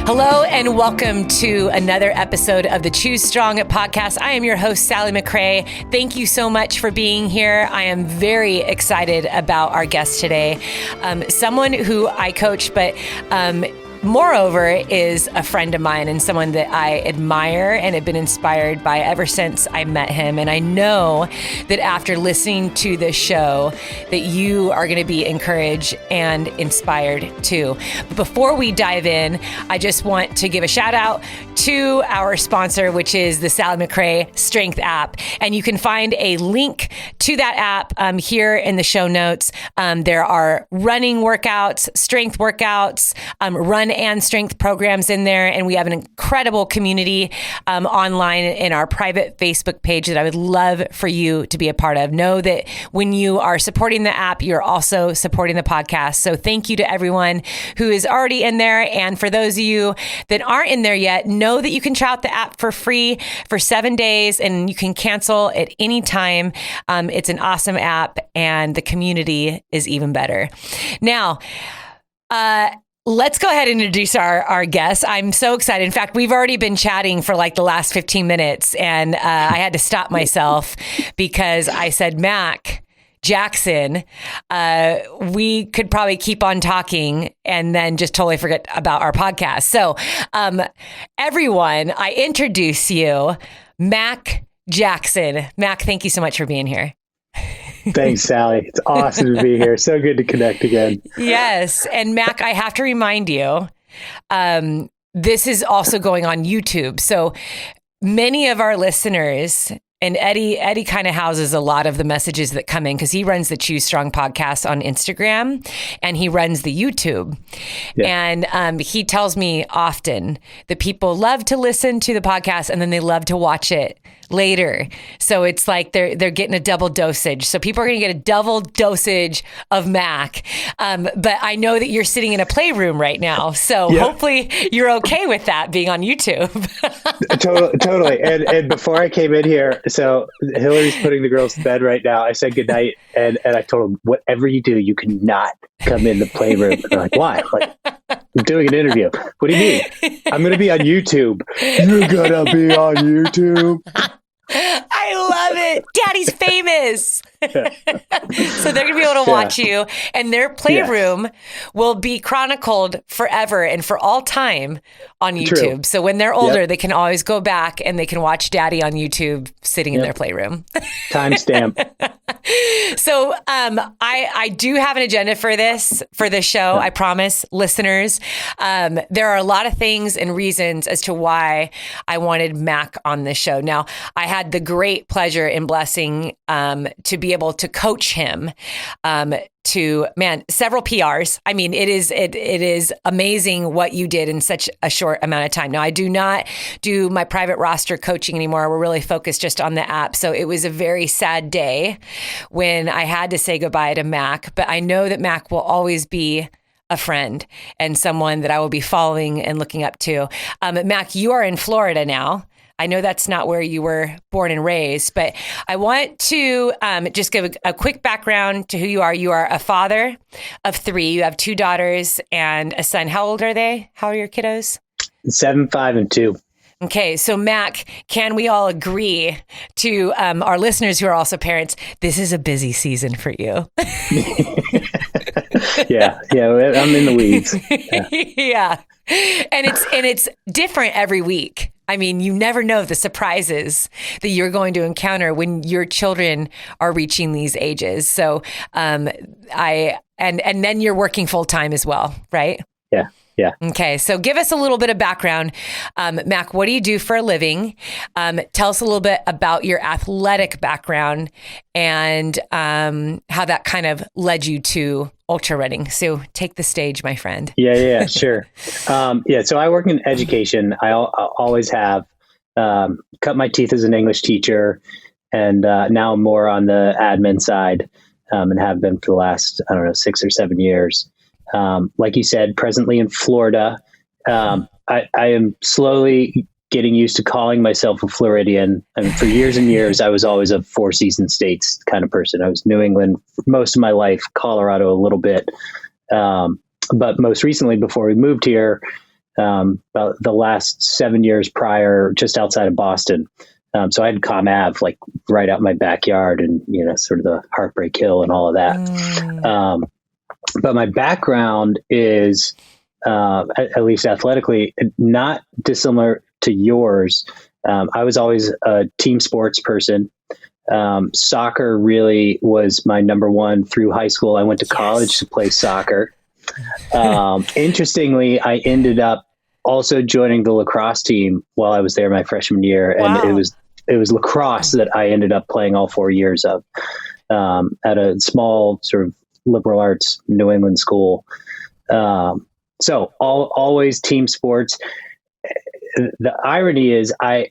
Hello and welcome to another episode of the Choose Strong podcast. I am your host, Sally McRae. Thank you so much for being here. I am very excited about our guest today. Someone who I coach, but moreover, is a friend of mine and someone that I admire and have been inspired by ever since I met him. And I know that after listening to this show, that you are going to be encouraged and inspired too. But before we dive in, I just want to give a shout out to our sponsor, which is the Sally McRae Strength app. And you can find a link to that app here in the show notes. There are running workouts, strength workouts, run and strength programs in there. And we have an incredible community online in our private Facebook page that I would love for you to be a part of. Know that when you are supporting the app, you're also supporting the podcast. So thank you to everyone who is already in there. And for those of you that aren't in there yet, know that you can try out the app for free for 7 days and you can cancel at any time. It's an awesome app and the community is even better. Now, let's go ahead and introduce our guest. I'm so excited. In fact, we've already been chatting for like the last 15 minutes and I had to stop myself because I said, Mac Jackson, we could probably keep on talking and then just totally forget about our podcast. So everyone, I introduce you, Mac Jackson. Mac, thank you so much for being here. Thanks, Sally. It's awesome to be here. So good to connect again. Yes. And Mac, I have to remind you, this is also going on YouTube. So many of our listeners, and Eddie kind of houses a lot of the messages that come in because he runs the Choose Strong podcast on Instagram and he runs the YouTube. Yeah. And he tells me often that people love to listen to the podcast and then they love to watch it later. So it's like they're getting a double dosage. So people are going to get a double dosage of Mac. But I know that you're sitting in a playroom right now. So hopefully you're okay with that being on YouTube. Totally. And before I came in here, so Hillary's putting the girls to bed right now. I said goodnight and I told them, whatever you do, you cannot come in the playroom. And they're like, why? Like, I'm doing an interview. What do you mean? I'm going to be on YouTube. You're going to be on YouTube. I love it. Daddy's famous. So they're going to be able to watch you and their playroom will be chronicled forever and for all time on YouTube. True. So when they're older, they can always go back and they can watch Daddy on YouTube sitting in their playroom. Timestamp. So I do have an agenda for this show. I promise listeners. There are a lot of things and reasons as to why I wanted Mac on this show. Now, I had the great pleasure and blessing to be able to coach him to several PRs. I mean, it is amazing what you did in such a short amount of time. Now, I do not do my private roster coaching anymore. We're really focused just on the app. So it was a very sad day when I had to say goodbye to Mac, but I know that Mac will always be a friend and someone that I will be following and looking up to. Mac, you are in Florida now. I know that's not where you were born and raised, but I want to just give a quick background to who you are. You are a father of 3. You have 2 daughters and a son. How old are they? How are your kiddos? 7, 5, and 2. Okay. So Mac, can we all agree to our listeners who are also parents, this is a busy season for you. Yeah. I'm in the weeds. Yeah. And it's different every week. I mean, you never know the surprises that you're going to encounter when your children are reaching these ages. So, and then you're working full time as well, right? Yeah. Yeah. Okay. So give us a little bit of background. Mac, what do you do for a living? Tell us a little bit about your athletic background and how that kind of led you to ultra running. So take the stage, my friend. Yeah, sure. So I work in education. I always have cut my teeth as an English teacher and now I'm more on the admin side and have been for the last, 6 or 7 years. Like you said, presently in Florida, I am slowly getting used to calling myself a Floridian. And for years and years, I was always a 4 season states kind of person. I was New England for most of my life, Colorado a little bit. But most recently, before we moved here, about the last 7 years prior, just outside of Boston. So I had Comm Ave like right out my backyard, and sort of the Heartbreak Hill and all of that. But my background is, at least athletically, not dissimilar to yours. I was always a team sports person. Soccer really was my number one through high school. I went to college to play soccer. Interestingly, I ended up also joining the lacrosse team while I was there my freshman year. And Wow. it was lacrosse that I ended up playing all 4 years of, at a small sort of liberal arts New England school. So always team sports. The irony is I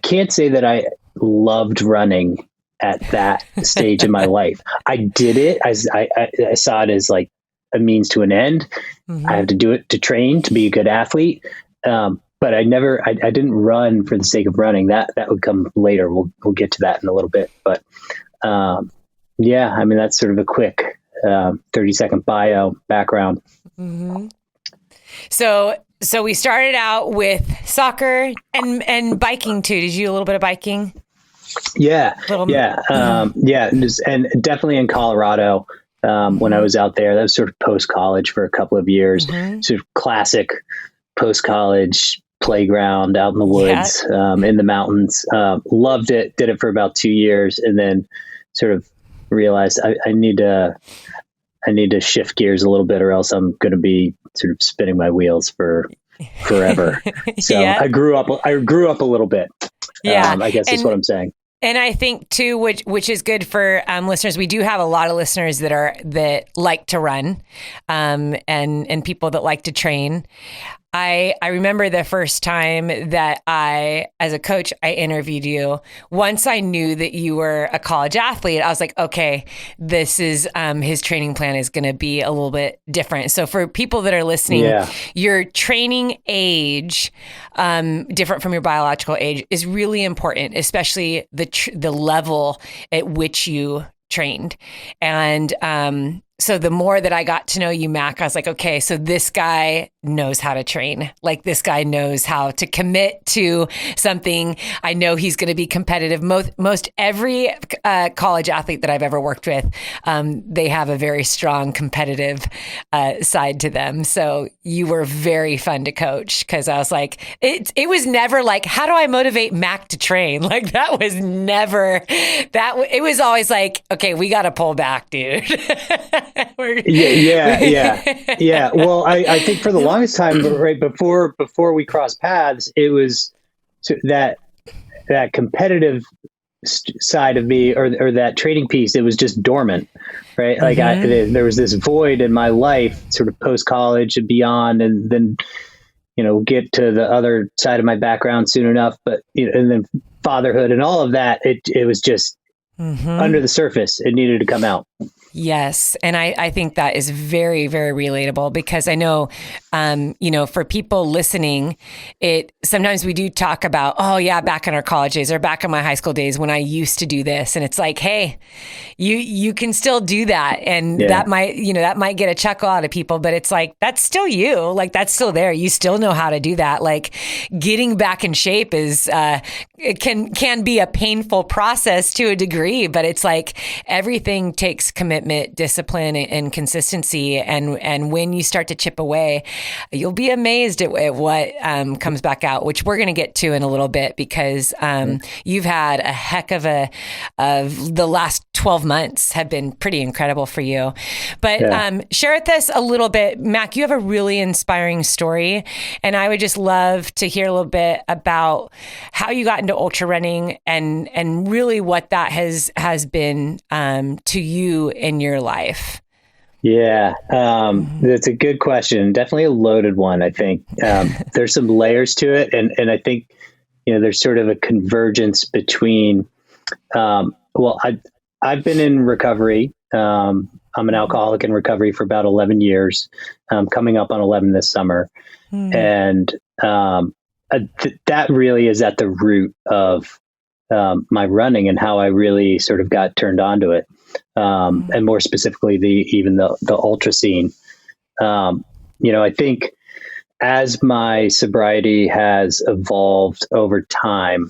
can't say that I loved running at that stage in my life. I did it as I saw it as like a means to an end. Mm-hmm. I have to do it to train, to be a good athlete. But I didn't run for the sake of running. That would come later. We'll get to that in a little bit. But yeah, I mean, that's sort of a quick 30-second bio background. Mm-hmm. So we started out with soccer and biking too. Did you do a little bit of biking? Yeah. And definitely in Colorado, when I was out there, that was sort of post-college for a couple of years, sort of classic post-college playground out in the woods, in the mountains. Loved it, did it for about 2 years, and then sort of realized I need to shift gears a little bit, or else I'm going to be sort of spinning my wheels for forever. So I grew up a little bit. I guess is what I'm saying. And I think too, which is good for listeners. We do have a lot of listeners that like to run, and people that like to train. I remember the first time that as a coach, I interviewed you. Once I knew that you were a college athlete, I was like, okay, this is, his training plan is going to be a little bit different. So for people that are listening, your training age, different from your biological age, is really important, especially the level at which you trained. And, so the more that I got to know you, Mac, I was like, okay, so this guy knows how to train. Like, this guy knows how to commit to something. I know he's going to be competitive. Most every college athlete that I've ever worked with, they have a very strong competitive side to them. So you were very fun to coach, because I was like, it was never like, how do I motivate Mac to train? Like, that was never that. It was always like, okay, we got to pull back, dude. Yeah. Well, I think for the longest time, right before we crossed paths, it was that competitive side of me, or that training piece. It was just dormant, right? Like there was this void in my life, sort of post college and beyond, and then get to the other side of my background soon enough. But and then fatherhood and all of that. It was just under the surface. It needed to come out. Yes. And I think that is very, very relatable, because I know, for people listening, sometimes we do talk about, oh yeah, back in our college days or back in my high school days when I used to do this. And it's like, hey, you can still do that. And that might get a chuckle out of people, but it's like, that's still you. Like, that's still there. You still know how to do that. Like, getting back in shape is, it can be a painful process to a degree, but it's like everything takes commitment, discipline, and consistency. And when you start to chip away, you'll be amazed at what comes back out, which we're going to get to in a little bit, because you've had a heck of the last 12 months have been pretty incredible for you. But share with us a little bit, Mac. You have a really inspiring story, and I would just love to hear a little bit about how you got into ultra running and really what that has been to you in your life. Yeah, that's a good question. Definitely a loaded one, I think. There's some layers to it. And I think, there's sort of a convergence between, I've been in recovery. I'm an alcoholic in recovery for about 11 years, coming up on 11 this summer. And that really is at the root of my running and how I really sort of got turned onto it. And more specifically, the ultra scene. I think as my sobriety has evolved over time,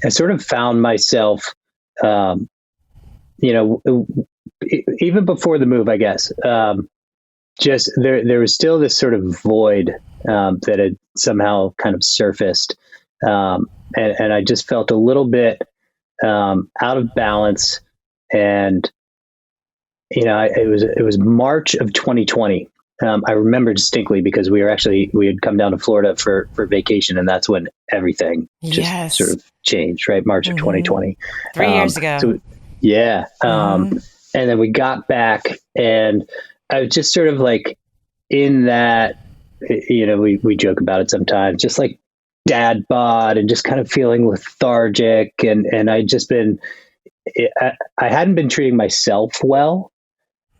I sort of found myself, um, even before the move, I guess, just there was still this sort of void that had somehow kind of surfaced. And I just felt a little bit out of balance. And, it was March of 2020. I remember distinctly because we had come down to Florida for vacation, and that's when everything just sort of changed, right? March of 2020. 3 years ago. So, yeah. And then we got back, and I was just sort of like in that, we joke about it sometimes, just like dad bod and just kind of feeling lethargic. And I'd just been, I hadn't been treating myself well.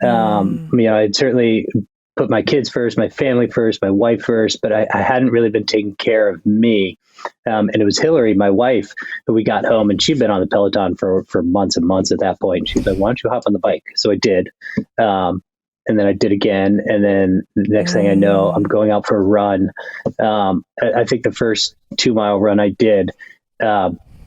I'd certainly put my kids first, my family first, my wife first, but I hadn't really been taking care of me. And it was Hillary, my wife, who we got home, and she'd been on the Peloton for months and months at that point. She's like, why don't you hop on the bike? So I did. And then I did again. And then the next thing I know, I'm going out for a run. I think the first 2-mile run I did,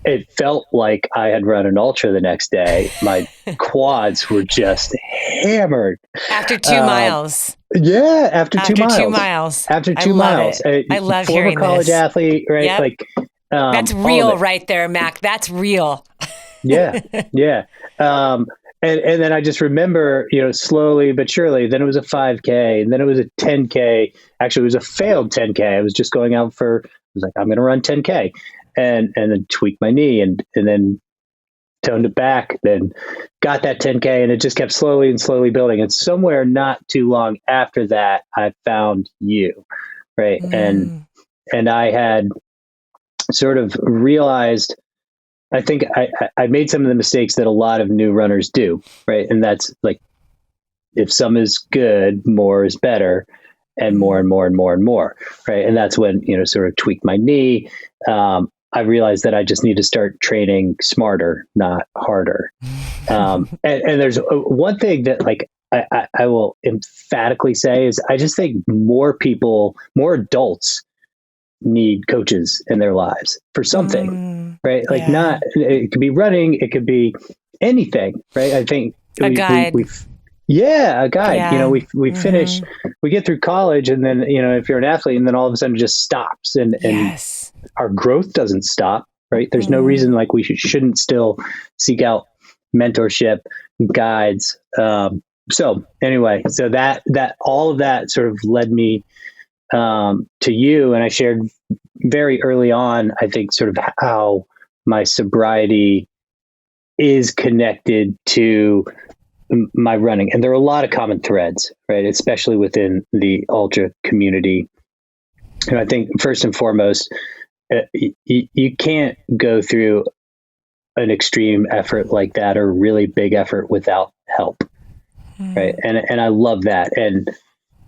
it felt like I had run an ultra the next day. My quads were just hammered. After 2 miles. Yeah, after 2 miles. 2 miles. After 2 miles. I love hearing this. Former college athlete, right? Yep. Like that's real right there, Mac. That's real. Yeah. And then I just remember, slowly but surely, then it was a 5K, and then it was a 10K. Actually, it was a failed 10K. I was just going out I was like, I'm going to run 10K, and then tweaked my knee and then toned it back, then got that 10K, and it just kept slowly and slowly building. And somewhere not too long after that, I found you, right? And I had sort of realized, I think I made some of the mistakes that a lot of new runners do, right? And that's like, if some is good, more is better, and more and more and more and more, right? And that's when, sort of tweaked my knee. I realized that I just need to start training smarter, not harder. And there's one thing that like I will emphatically say is I just think more adults need coaches in their lives for something, right? Like not, it could be running, it could be anything, right? I think a guide. A guide. Yeah. We finish, we get through college, and then, if you're an athlete, and then all of a sudden it just stops, and our growth doesn't stop, right? There's no reason like we shouldn't still seek out mentorship, guides. So anyway, so that all of that sort of led me to you, and I shared very early on, I think, sort of how my sobriety is connected to my running. And there are a lot of common threads, right? Especially within the ultra community. And I think first and foremost, you can't go through an extreme effort like that, or really big effort, without help, right? And I love that.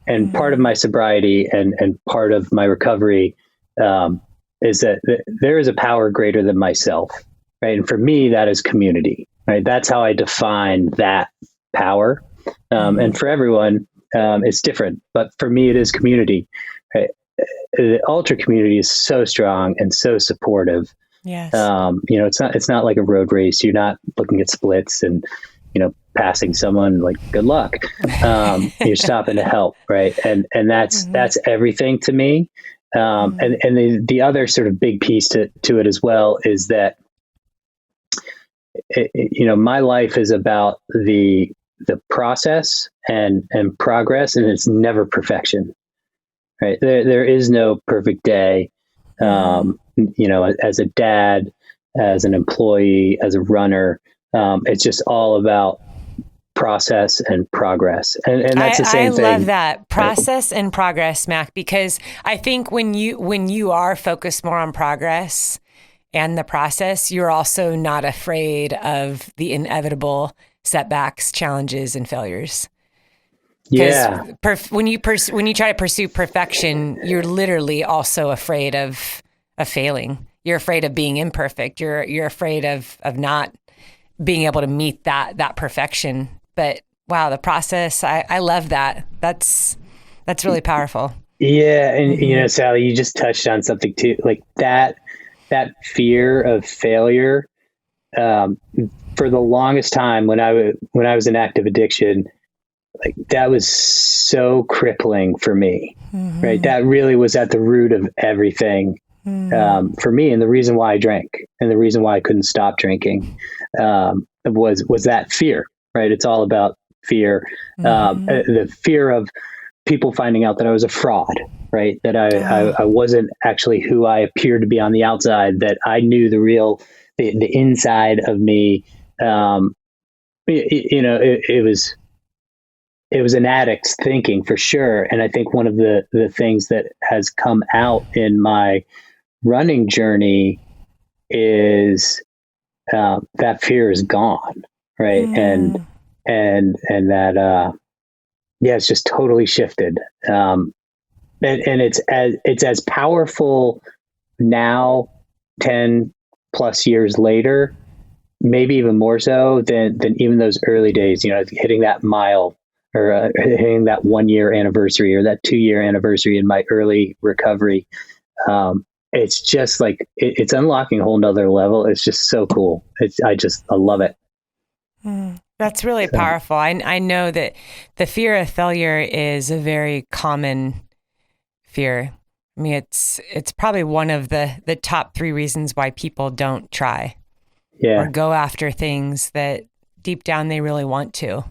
And part of my sobriety and part of my recovery is that there is a power greater than myself, right? And for me, that is community, right? That's how I define that power. And for everyone, it's different. But for me, it is community, right? The ultra community is so strong and so supportive. Yes. It's not like a road race. You're not looking at splits and, passing someone like, good luck. You're stopping to help. Right. And that's everything to me. And the other sort of big piece to it as well is that, my life is about the process and progress, and it's never perfection, right? There is no perfect day. As a dad, as an employee, as a runner, it's just all about process and progress. And that's the same thing. I love that process and progress, Mac, because I think when you are focused more on progress and the process, you're also not afraid of the inevitable setbacks, challenges, and failures. Yeah. When you try to pursue perfection, you're literally also afraid of failing. You're afraid of being imperfect. You're afraid of not being able to meet that perfection. But wow, the process, I love that. That's That's really powerful. Yeah. And, Sally, you just touched on something too, like that fear of failure. For the longest time when I was in active addiction, like that was so crippling for me, right? That really was at the root of everything for me, and the reason why I drank, and the reason why I couldn't stop drinking was that fear, right? It's all about fear, the fear of people finding out that I was a fraud, right? That I wasn't actually who I appeared to be on the outside. That I knew the inside of me. It was an addict's thinking for sure. And I think one of the things that has come out in my running journey is that fear is gone. Right. And that, it's just totally shifted. And it's as powerful now, 10 plus years later, maybe even more so than even those early days, hitting that mile or hitting that 1 year anniversary or that 2 year anniversary in my early recovery. It's just like, it's unlocking a whole nother level. It's just so cool. I love it. That's really powerful. I know that the fear of failure is a very common fear. I mean, it's probably one of the top 3 reasons why people don't try or go after things that deep down they really want to.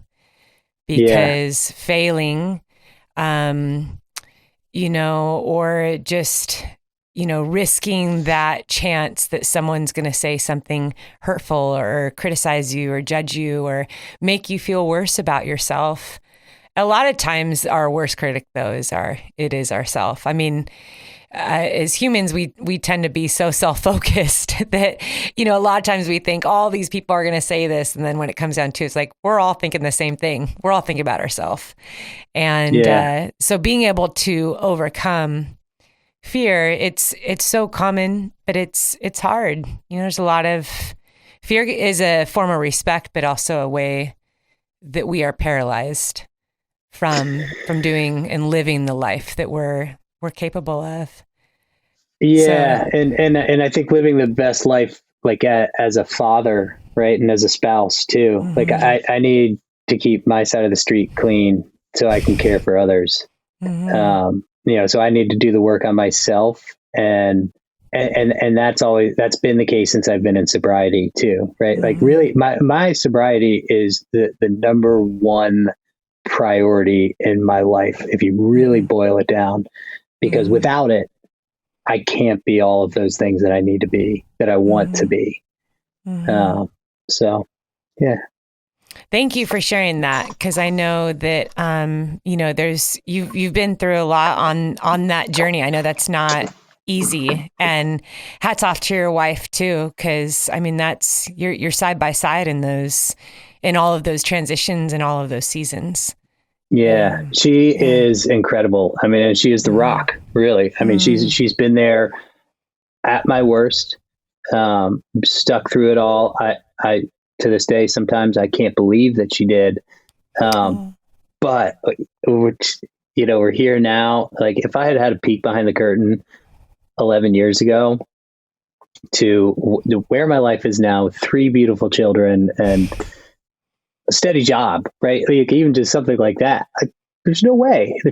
Because failing, or just, risking that chance that someone's going to say something hurtful or criticize you or judge you or make you feel worse about yourself. A lot of times our worst critic, though, is ourself. I mean, as humans, we tend to be so self-focused that, a lot of times we think all these people are going to say this. And then when it comes down to it, it's like, we're all thinking the same thing. We're all thinking about ourselves. And so being able to overcome fear, it's so common, but it's hard. There's a lot of fear is a form of respect, but also a way that we are paralyzed from doing and living the life that we're capable of. Yeah. So, and I think living the best life, like as a father, right. And as a spouse too, like I need to keep my side of the street clean so I can care for others. So I need to do the work on myself, and that's been the case since I've been in sobriety too. Right. Like really my sobriety is the number one priority in my life, if you really boil it down. Because without it, I can't be all of those things that I need to be, that I want to be. Thank you for sharing that, because I know that you've been through a lot on that journey. I know that's not easy, and hats off to your wife too, because I mean that's you're side by side in all of those transitions and all of those seasons. Yeah, she is incredible. I mean, and she is the rock, really. I mean, she's been there at my worst, stuck through it all. I to this day, sometimes I can't believe that she did. But we're here now. Like if I had a peek behind the curtain 11 years ago to where my life is now, with 3 beautiful children and a steady job, right? Like even just something like that. There's no way I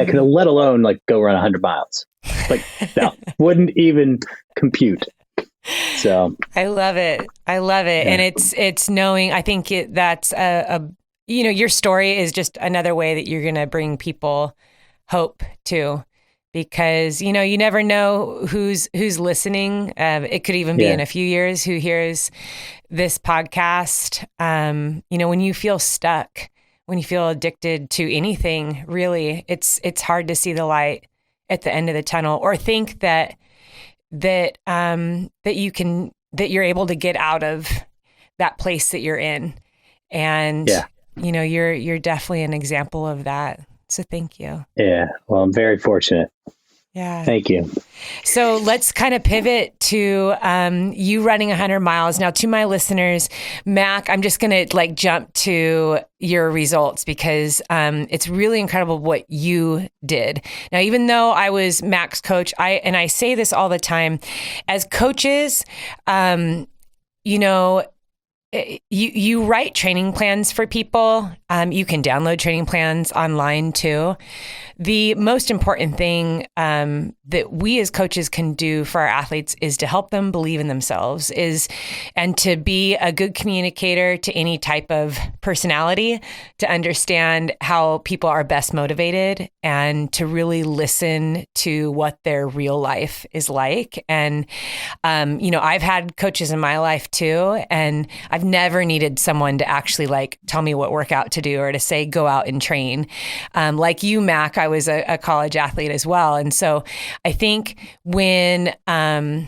could, let alone like go run 100 miles. Like no, wouldn't even compute. So I love it. Yeah. And it's knowing, I think that's your story is just another way that you're going to bring people hope too, because, you never know who's listening. It could even be in a few years who hears this podcast. When you feel stuck, when you feel addicted to anything, really, it's hard to see the light at the end of the tunnel, or think that you're able to get out of that place that you're in. And, you're definitely an example of that. So thank you. Yeah. Well, I'm very fortunate. Yeah. Thank you. So let's kind of pivot to you running 100 miles. Now, to my listeners, Mac, I'm just going to like jump to your results because it's really incredible what you did. Now, even though I was Mac's coach, I say this all the time, as coaches, you know, you write training plans for people. You can download training plans online too. The most important thing that we as coaches can do for our athletes is to help them believe in themselves, and to be a good communicator to any type of personality, to understand how people are best motivated, and to really listen to what their real life is like. And, I've had coaches in my life too, and I've never needed someone to actually like tell me what workout to do or to say, go out and train. Like you, Mac, I was a college athlete as well. And so I think when I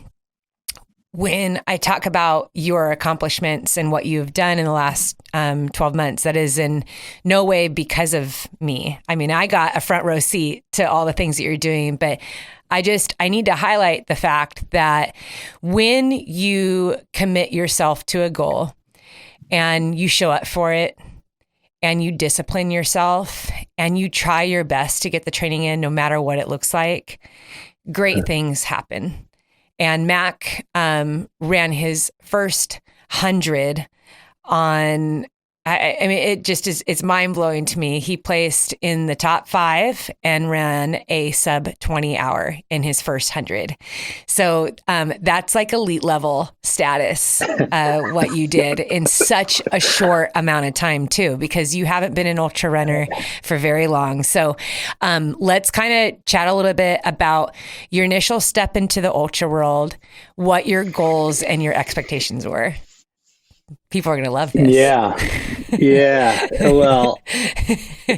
talk about your accomplishments and what you've done in the last 12 months, that is in no way because of me. I mean, I got a front row seat to all the things that you're doing, but I need to highlight the fact that when you commit yourself to a goal and you show up for it, and you discipline yourself and you try your best to get the training in no matter what it looks like, great things happen. And Mac ran his first 100 on, I mean, it just is, it's mind blowing to me. He placed in the top 5 and ran a sub 20 hour in his first 100. So that's like elite level status, what you did in such a short amount of time too, because you haven't been an ultra runner for very long. So let's kind of chat a little bit about your initial step into the ultra world, what your goals and your expectations were. People are going to love this. Yeah. Well,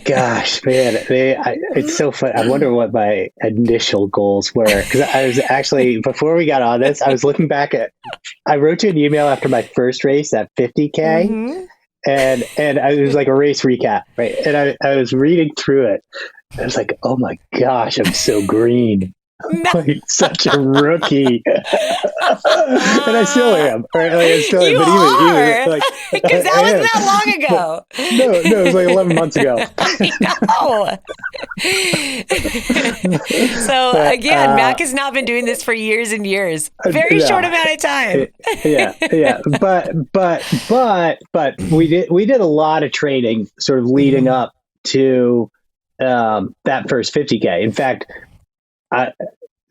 gosh, man, it's so fun. I wonder what my initial goals were. Because I was actually, before we got on this, I was looking back I wrote you an email after my first race at 50K. Mm-hmm. And it was like a race recap, right? And I was reading through it. I was like, oh my gosh, I'm so green. I'm like such a rookie. And I still am. Right? Like, I still am. But even like, because that wasn't that long ago. No, it was like 11 months ago. I know. So again, Mac has now been doing this for years and years. Very short amount of time. Yeah. But we did a lot of training sort of leading up to that first 50K. In fact,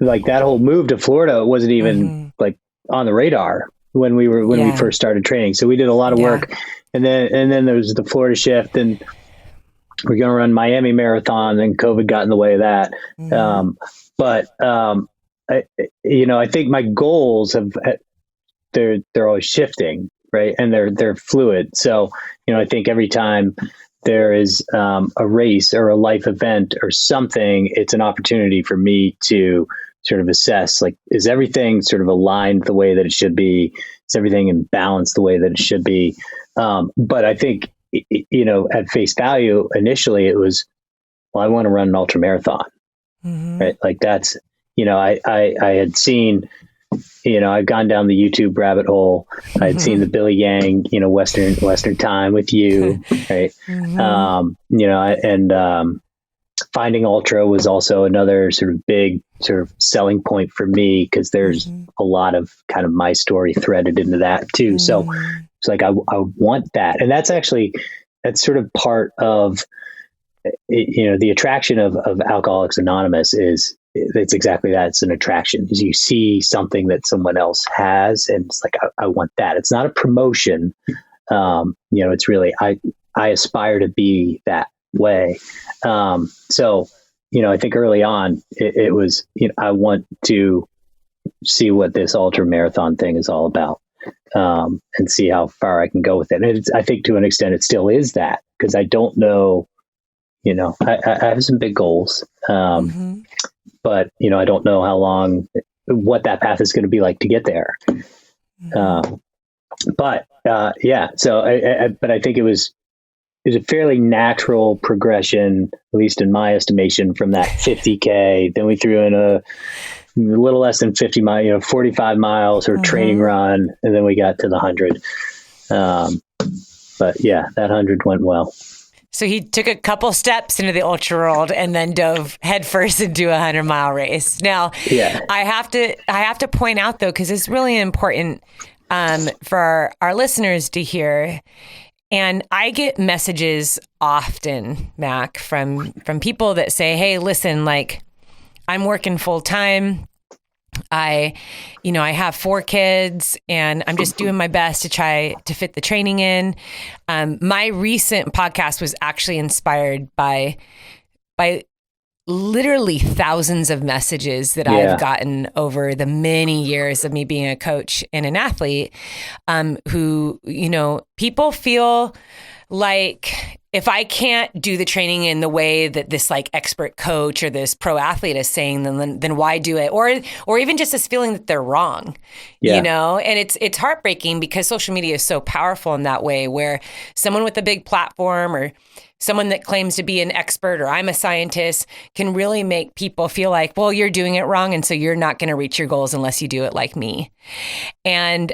like that whole move to Florida wasn't even like on the radar when we first started training. So we did a lot of work, and then there was the Florida shift, and we're going to run Miami Marathon, and COVID got in the way of that. I think my goals they're always shifting, right? And they're fluid. So, I think every time there is a race or a life event or something, it's an opportunity for me to sort of assess, like, is everything sort of aligned the way that it should be? Is everything in balance the way that it should be? But I think, at face value, initially it was, well, I want to run an ultra marathon, right? Like that's, I had seen, I've gone down the YouTube rabbit hole. I'd seen the Billy Yang, Western Time with you, right? Finding ultra was also another sort of big sort of selling point for me, because there's a lot of kind of my story threaded into that too. So it's like, I want that. And that's sort of part of, the attraction of Alcoholics Anonymous is, it's exactly that. It's an attraction, is you see something that someone else has, and it's like, I want that. It's not a promotion. It's really, I aspire to be that way. So, I think early on it was, I want to see what this ultra marathon thing is all about, and see how far I can go with it. And I think to an extent it still is that, because I don't know, I have some big goals, but, I don't know how long, what that path is going to be like to get there. So, but I think it was, a fairly natural progression, at least in my estimation, from that 50K. Then we threw in a little less than 50 miles, 45 miles or training run. And then we got to the 100. But yeah, that 100 went well. So he took a couple steps into the ultra world and then dove headfirst into a 100-mile race. Now, I have to point out though, because it's really important for our listeners to hear. And I get messages often, Mac, from people that say, "Hey, listen, like I'm working full time. I have 4 kids and I'm just doing my best to try to fit the training in." My recent podcast was actually inspired by literally thousands of messages that I've gotten over the many years of me being a coach and an athlete, who, people feel like if I can't do the training in the way that this like expert coach or this pro athlete is saying, then why do it? Or even just this feeling that they're wrong, and it's heartbreaking because social media is so powerful in that way, where someone with a big platform or someone that claims to be an expert or I'm a scientist can really make people feel like, well, you're doing it wrong. And so you're not going to reach your goals unless you do it like me. And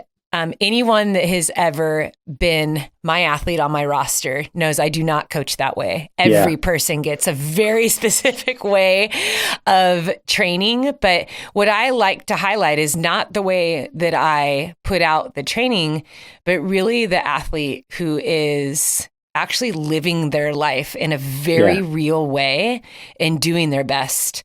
anyone that has ever been my athlete on my roster knows I do not coach that way. Every person gets a very specific way of training. But what I like to highlight is not the way that I put out the training, but really the athlete who is actually living their life in a very real way and doing their best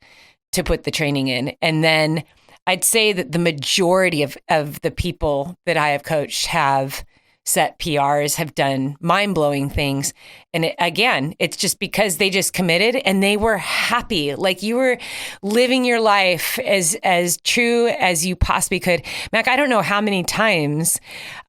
to put the training in. And then I'd say that the majority of the people that I have coached have set PRs, have done mind-blowing things. And it's just because they just committed and they were happy. Like you were living your life as true as you possibly could. Mac, I don't know how many times,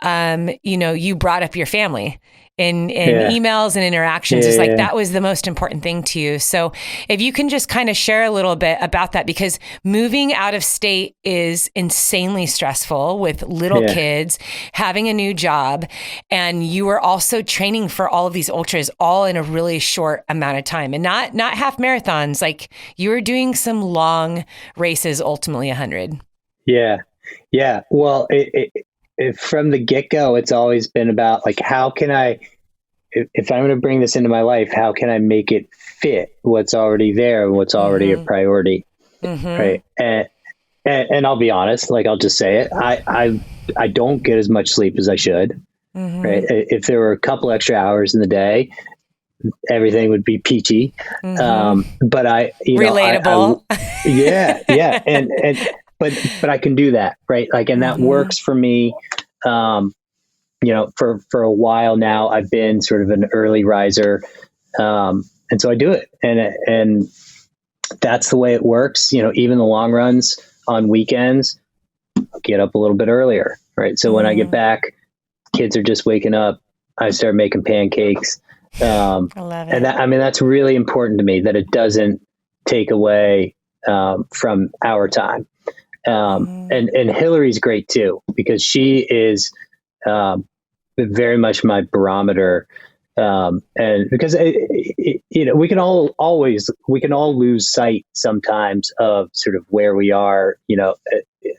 you brought up your family in emails and interactions. It's like that was the most important thing to you. So if you can just kind of share a little bit about that, because moving out of state is insanely stressful with little kids, having a new job, and you were also training for all of these ultras all in a really short amount of time, and not half marathons. Like you were doing some long races, ultimately 100. Yeah. Well, from the get-go, it's always been about like, how can I, if I'm going to bring this into my life, how can I make it fit what's already there and what's already a priority, right? And I'll be honest, like I'll just say it, I don't get as much sleep as I should, right? If there were a couple extra hours in the day, everything would be peachy. But relatable. But I can do that, right? Like, and that works for me. For a while now, I've been sort of an early riser. And so I do it, and that's the way it works. Even the long runs on weekends, I'll get up a little bit earlier, right? So when I get back, kids are just waking up. I start making pancakes. I love it. And that's really important to me, that it doesn't take away from our time. And Hillary's great too, because she is very much my barometer. And because we can all lose sight sometimes of sort of where we are,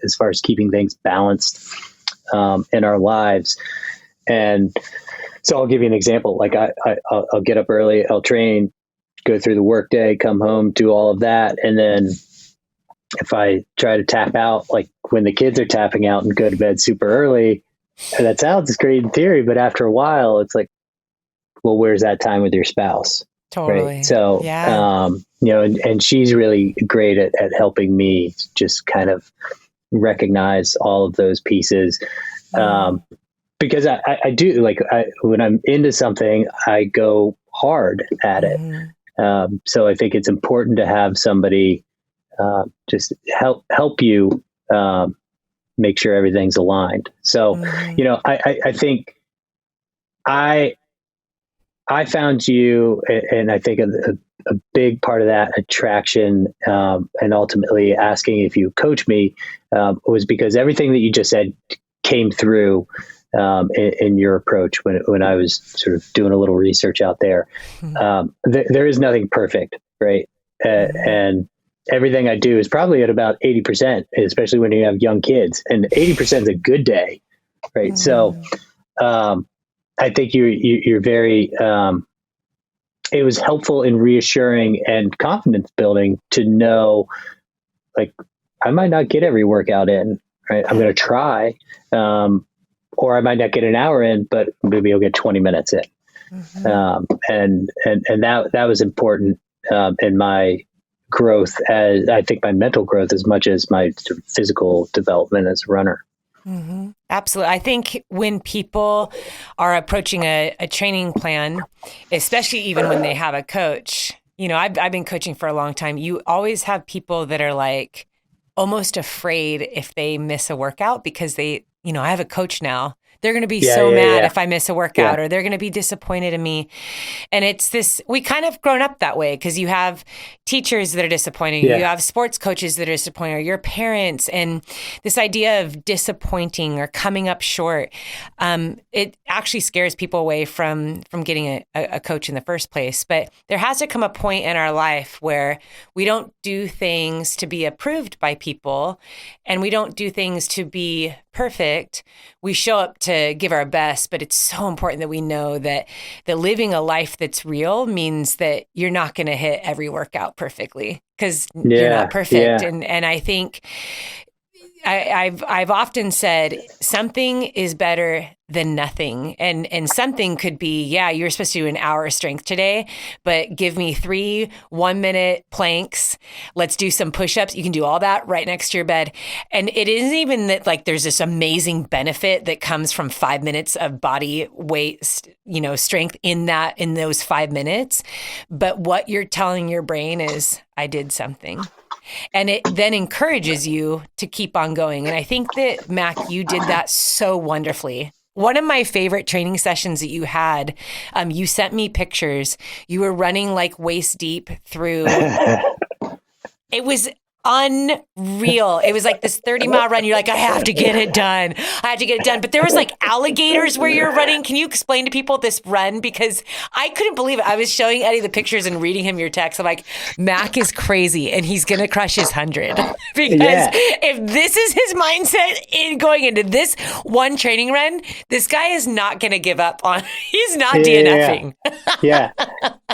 as far as keeping things balanced in our lives. And so I'll give you an example. Like I'll get up early, I'll train, go through the workday, come home, do all of that, and then if I try to tap out, like when the kids are tapping out and go to bed super early, that sounds great in theory, but after a while, it's like, well, where's that time with your spouse? Totally. Right? So, and she's really great at helping me just kind of recognize all of those pieces. Because I do, like, when I'm into something, I go hard at it. So I think it's important to have somebody just help you make sure everything's aligned. So, I think I found you, and I think a big part of that attraction and ultimately asking if you coach me was because everything that you just said came through in your approach when I was sort of doing a little research out there. There is nothing perfect, right? And everything I do is probably at about 80%, especially when you have young kids, and 80% is a good day, right? So I think you're very, it was helpful in reassuring and confidence building to know, like, I might not get every workout in, right? I'm going to try, or I might not get an hour in, but maybe I'll get 20 minutes in. And that was important in my growth, as I think my mental growth as much as my sort of physical development as a runner. Absolutely. I think when people are approaching a training plan, especially even when they have a coach, I've been coaching for a long time. You always have people that are like almost afraid if they miss a workout because I have a coach now. They're going to be mad if I miss a workout, or they're going to be disappointed in me. And it's this, we kind of grown up that way because you have teachers that are disappointing. You have sports coaches that are disappointing, or your parents. And this idea of disappointing or coming up short, it actually scares people away from getting a coach in the first place. But there has to come a point in our life where we don't do things to be approved by people, and we don't do things to be perfect. We show up to give our best, but it's so important that we know that living a life that's real means that you're not going to hit every workout perfectly because you're not perfect. And I think I've often said something is better than nothing. And something could be, you're supposed to do an hour strength today, but give me 3 1-minute planks. Let's do some push-ups. You can do all that right next to your bed. And it isn't even that like there's this amazing benefit that comes from 5 minutes of body weight, strength in those 5 minutes. But what you're telling your brain is, I did something. And it then encourages you to keep on going. And I think that, Mac, you did that so wonderfully. One of my favorite training sessions that you had, you sent me pictures. You were running like waist deep through. It was unreal. It was like this 30-mile run. You're like, I have to get it done. I have to get it done. But there was like alligators where you're running. Can you explain to people this run? Because I couldn't believe it. I was showing Eddie the pictures and reading him your text. I'm like, Mac is crazy and he's going to crush his 100. Because if this is his mindset in going into this one training run, this guy is not going to give up on, he's not DNFing.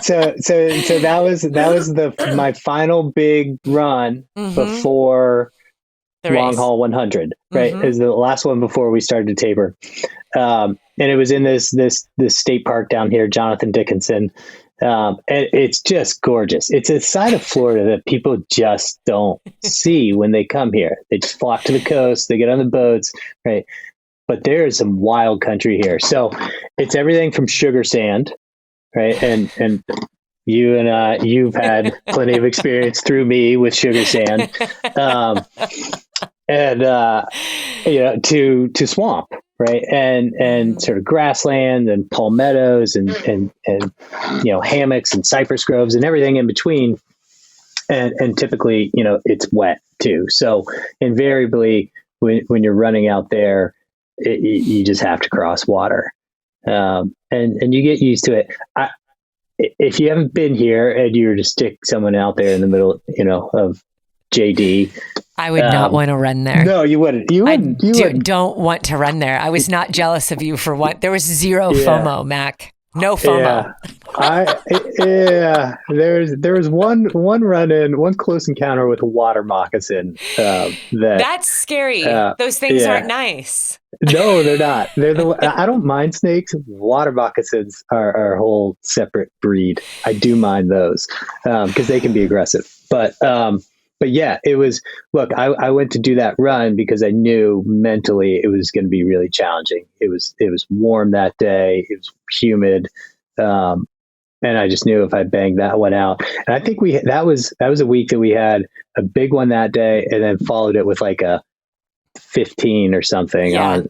So that was my final big run before the long haul 100, right? It was the last one before we started to taper. And it was in this state park down here, Jonathan Dickinson. And it's just gorgeous. It's a side of Florida that people just don't see when they come here. They just flock to the coast, they get on the boats, right? But there is some wild country here. So it's everything from sugar sand, right? And you and you've had plenty of experience through me with sugar sand, to swamp, right? And sort of grassland and palmettos and hammocks and cypress groves and everything in between. And typically, it's wet too. So invariably, when you're running out there, you just have to cross water, and you get used to it. If you haven't been here and you were to stick someone out there in the middle, of JD, I would not want to run there. No, you wouldn't. Don't want to run there. I was not jealous of you for one. There was zero FOMO, Mac. No FOMO. There was one run in, one close encounter with a water moccasin. That's scary. Those things aren't nice. No, they're not. I don't mind snakes. Water moccasins are a whole separate breed. I do mind those because they can be aggressive. But yeah, it was. Look, I went to do that run because I knew mentally it was going to be really challenging. It was warm that day. It was humid, and I just knew if I banged that one out. And I think that was a week that we had a big one that day, and then followed it with like a 15 or something on.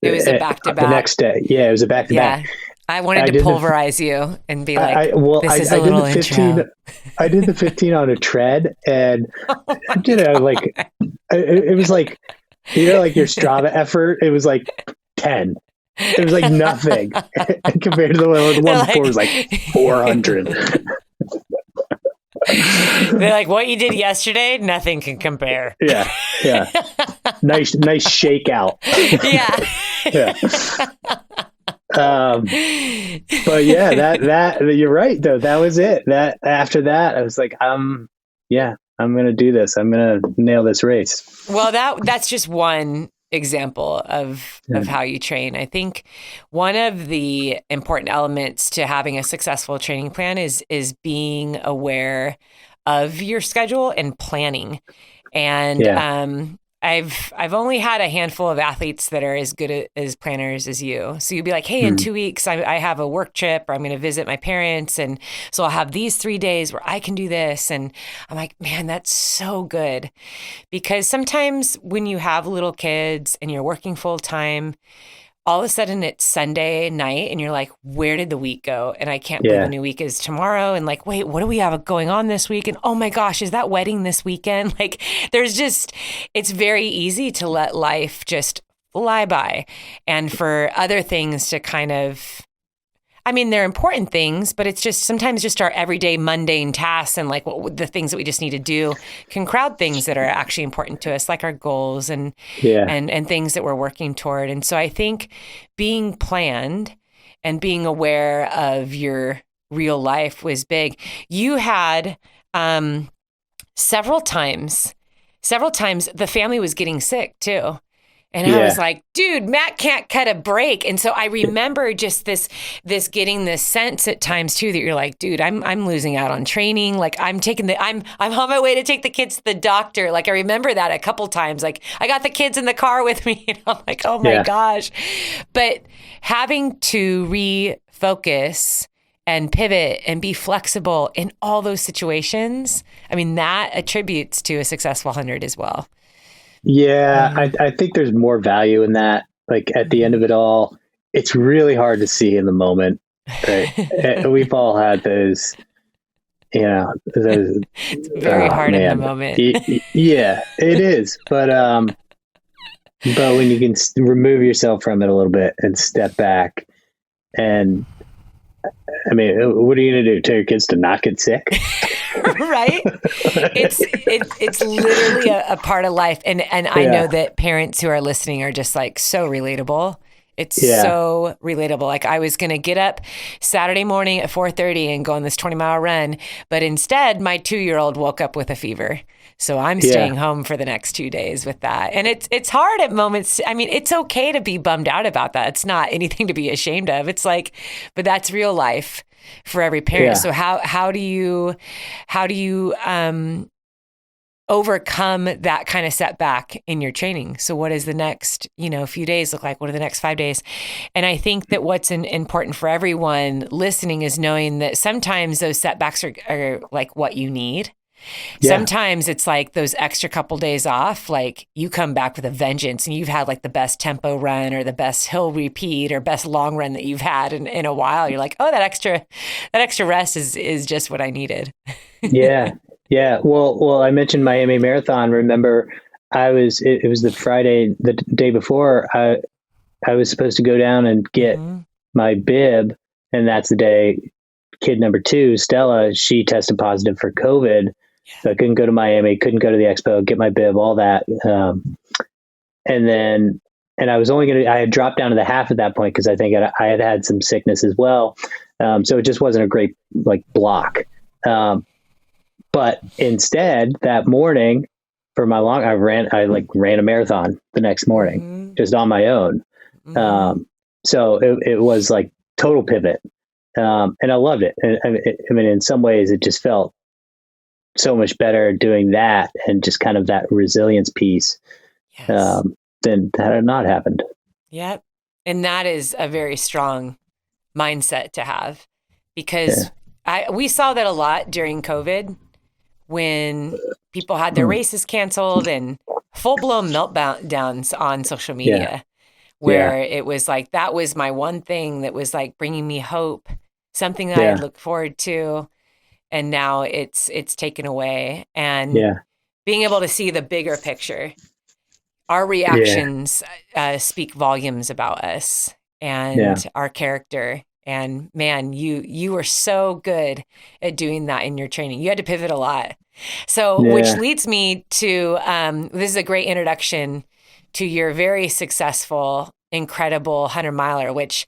It was a back-to-back. The next day. Yeah, it was a back-to-back. I wanted to pulverize you and be like, this is a little intro. I did the 15 on a tread, and it was like, like your Strava effort. It was like 10. It was like nothing compared to the one before was like 400. They're like, what you did yesterday, nothing can compare. Yeah. Nice shakeout. Yeah. But yeah, that you're right though. That was it. That after that, I was like, I'm going to do this. I'm going to nail this race. Well, that's just one example of how you train. I think one of the important elements to having a successful training plan is being aware of your schedule and planning. And I've only had a handful of athletes that are as good as planners as you. So you'd be like, hey, in 2 weeks, I have a work trip, or I'm going to visit my parents. And so I'll have these 3 days where I can do this. And I'm like, man, that's so good. Because sometimes when you have little kids and you're working full time, all of a sudden it's Sunday night and you're like, where did the week go? And I can't believe a new week is tomorrow. And like, wait, what do we have going on this week? And oh my gosh, is that wedding this weekend? Like it's very easy to let life just fly by and for other things to kind of, I mean, they're important things, but it's just sometimes just our everyday mundane tasks and like the things that we just need to do can crowd things that are actually important to us, like our goals and things that we're working toward. And so I think being planned and being aware of your real life was big. You had several times the family was getting sick too. And I was like, dude, Matt can't cut a break. And so I remember just this getting this sense at times too, that you're like, dude, I'm losing out on training. Like I'm on my way to take the kids to the doctor. Like I remember that a couple times, like I got the kids in the car with me and I'm like, oh my gosh. But having to refocus and pivot and be flexible in all those situations, I mean, that attributes to a successful 100 as well. Yeah, I think there's more value in that. Like at the end of it all, it's really hard to see in the moment. Right? We've all had those, it's very hard in the moment. Yeah, it is. But when you can remove yourself from it a little bit and step back, and I mean, what are you going to do? Tell your kids to not get sick? Right? It's literally a part of life. And I know that parents who are listening are just like so relatable. It's so relatable. Like I was going to get up Saturday morning at 4:30 and go on this 20-mile run. But instead, my 2-year-old woke up with a fever. So I'm staying home for the next 2 days with that. And it's hard at moments. I mean, it's okay to be bummed out about that. It's not anything to be ashamed of. It's like, but that's real life for every parent. So how do you overcome that kind of setback in your training? So what does the next, few days look like? What are the next 5 days? And I think that what's important for everyone listening is knowing that sometimes those setbacks are like what you need. Yeah. Sometimes it's like those extra couple days off, like you come back with a vengeance and you've had like the best tempo run or the best hill repeat or best long run that you've had in a while. You're like, oh, that extra rest is just what I needed. Yeah. Well, I mentioned Miami Marathon. Remember, it was the Friday, the day before I was supposed to go down and get my bib. And that's the day kid number 2, Stella, she tested positive for COVID. So I couldn't go to Miami, couldn't go to the expo, get my bib, all that. And I was I had dropped down to the half at that point because I think I had some sickness as well. So it just wasn't a great block. But instead that morning for my long, I ran a marathon the next morning just on my own. So it was like total pivot. And I loved it. I mean, in some ways it just felt so much better doing that and just kind of that resilience piece than had it not happened. Yep. And that is a very strong mindset to have because we saw that a lot during COVID when people had their races canceled and full-blown meltdowns on social media where it was like, that was my one thing that was like bringing me hope, something that I looked forward to. And now it's taken away. And being able to see the bigger picture, our reactions speak volumes about us. and our character. And man, you were so good at doing that in your training. You had to pivot a lot. So, which leads me to, this is a great introduction to your very successful, incredible 100-miler, which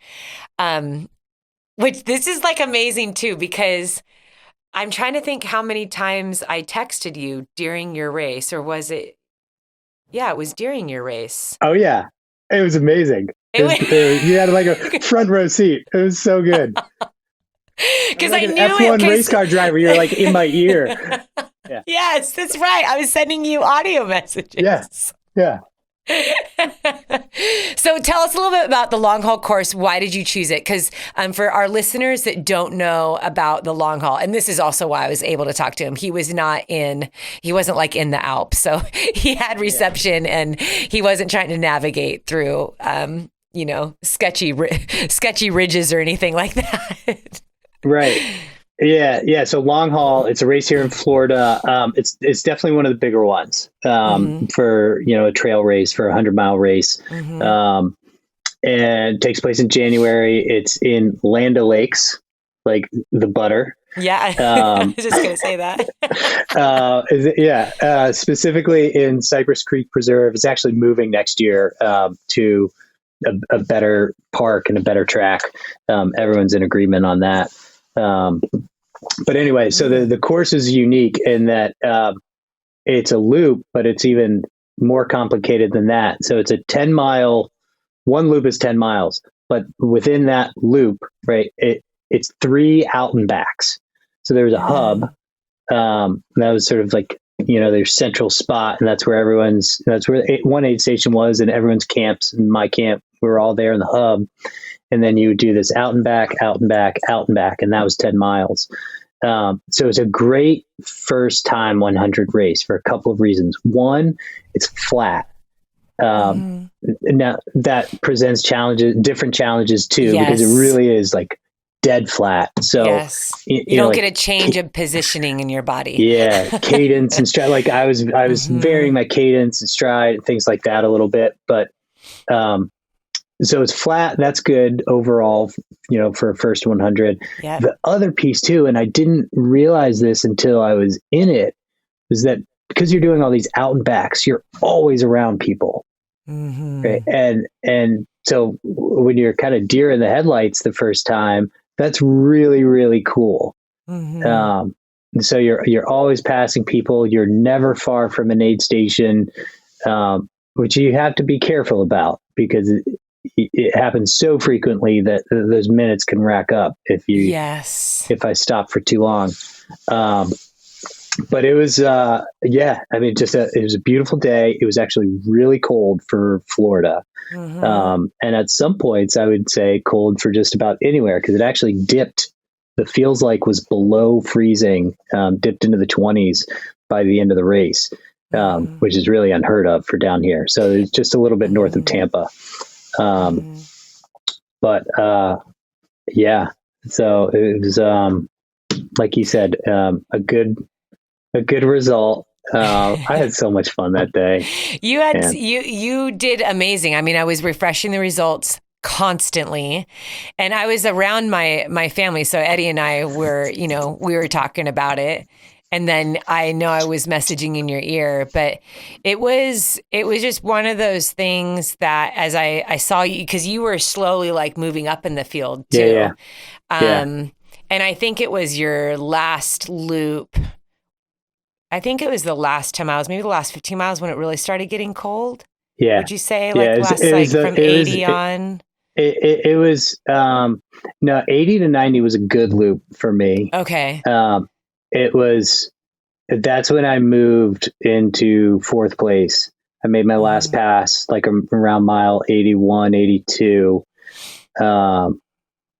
this is like amazing too, because I'm trying to think how many times I texted you during your race, or was it? Yeah, it was during your race. Oh yeah. It was amazing. You had like a front row seat. It was so good. Because like I an knew F1 race car driver. You're like in my ear. Yeah. Yes, that's right. I was sending you audio messages. Yes. Yeah. So tell us a little bit about the long haul course. Why did you choose it? Because for our listeners that don't know about the long haul, and this is also why I was able to talk to him. He wasn't like in the Alps, so he had reception and he wasn't trying to navigate through, sketchy ridges or anything like that. Right. Yeah. So long haul, it's a race here in Florida. It's definitely one of the bigger ones for, a trail race, for a 100-mile race. And it takes place in January. It's in Land O'Lakes, like the butter. Yeah, I was just going to say that. Specifically in Cypress Creek Preserve. It's actually moving next year to a better park and a better track. Everyone's in agreement on that. But anyway, so the course is unique in that it's a loop, but it's even more complicated than that. So it's a 10-mile, one loop is 10 miles, but within that loop, right, it's 3 out and backs. So there's a hub that was sort of like, their central spot, and that's where one aid station was, and everyone's camps, and my camp, we were all there in the hub. And then you would do this out and back, out and back, out and back. And that was 10 miles. So it's a great first time 100 race for a couple of reasons. One, it's flat. Now that presents different challenges too, because it really is like dead flat. So you don't get a change of positioning in your body. Yeah. Cadence and stride. Like I was varying my cadence and stride and things like that a little bit, but, so it's flat. That's good overall, for a first 100. Yeah. The other piece too, and I didn't realize this until I was in it, is that because you're doing all these out and backs, you're always around people. Right? And so when you're kind of deer in the headlights the first time, that's really, really cool. And so you're always passing people. You're never far from an aid station, which you have to be careful about, because it happens so frequently that those minutes can rack up if I stop for too long. But it was, it was a beautiful day. It was actually really cold for Florida. And at some points I would say cold for just about anywhere, because it actually dipped. The feels like was below freezing, dipped into the 20s by the end of the race, which is really unheard of for down here. So it's just a little bit north of Tampa. So it was, like you said, a good result. I had so much fun that day. You did amazing. I mean, I was refreshing the results constantly, and I was around my family. So Eddie and I were, we were talking about it. And then I know I was messaging in your ear, but it was just one of those things that as I saw you, because you were slowly like moving up in the field too. And I think it was your last loop. I think it was the last 10 miles, maybe the last 15 miles when it really started getting cold. Yeah. Would you say from 80 on? It was, 80 to 90 was a good loop for me. Okay. That's when I moved into 4th place. I made my last pass like around mile 81, 82.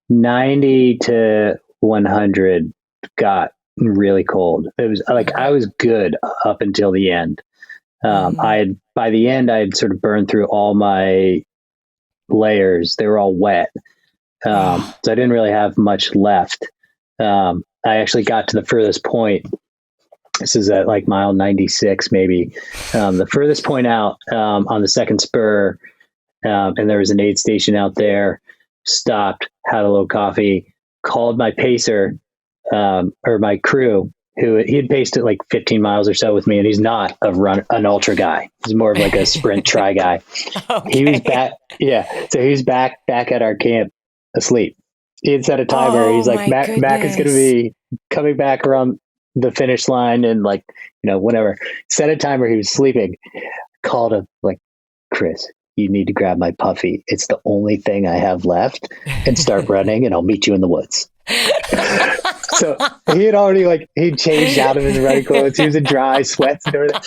90 to 100 got really cold. It was like, I was good up until the end. By the end, I had sort of burned through all my layers. They were all wet. So I didn't really have much left. I actually got to the furthest point. This is at like mile 96, maybe. The furthest point out on the second spur, and there was an aid station out there. stopped, had a little coffee, called my pacer, or my crew, who he had paced it like 15 miles or so with me. And he's not an ultra guy. He's more of like a sprint try guy. Okay. He was back. Yeah. So he's back at our camp asleep. He had set a timer. He's like, Mac is going to be coming back around the finish line and like, whatever. Set a timer. He was sleeping. Called him like, Chris, you need to grab my puffy. It's the only thing I have left, and start running, and I'll meet you in the woods. So he had already he changed out of his running clothes. He was in dry sweats and everything.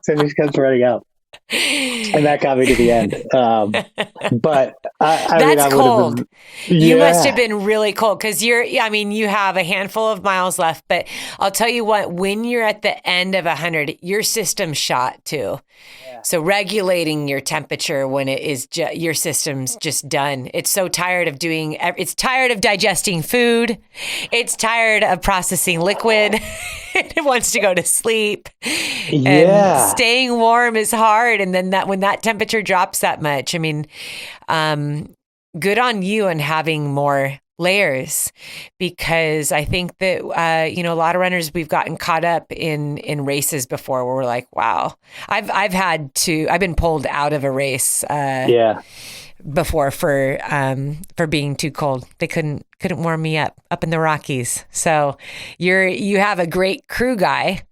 So he comes running out. And that got me to the end. But that's cold. You must have been really cold because you have a handful of miles left, but I'll tell you what, when you're at the end of 100, your system's shot too. Yeah. So regulating your temperature when it is your system's just done. It's so tired of it's tired of digesting food. It's tired of processing liquid. It wants to go to sleep. Yeah. And staying warm is hard. And then when that temperature drops that much, good on you on having more layers, because I think that, a lot of runners, we've gotten caught up in races before where we're like, wow, I've been pulled out of a race. Before for being too cold. They couldn't warm me up in the Rockies. So you have a great crew guy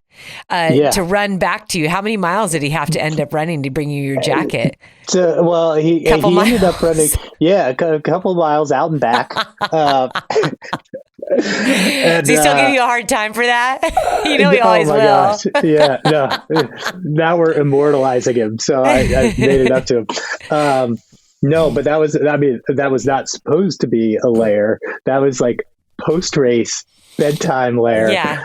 to run back to you. How many miles did he have to end up running to bring you your jacket? He ended up running a couple miles out and back. Does he still give you a hard time for that? He always will. Gosh. Yeah, no. Now we're immortalizing him, so I made it up to him. No, but that was not supposed to be a layer. That was like post-race bedtime layer. Yeah.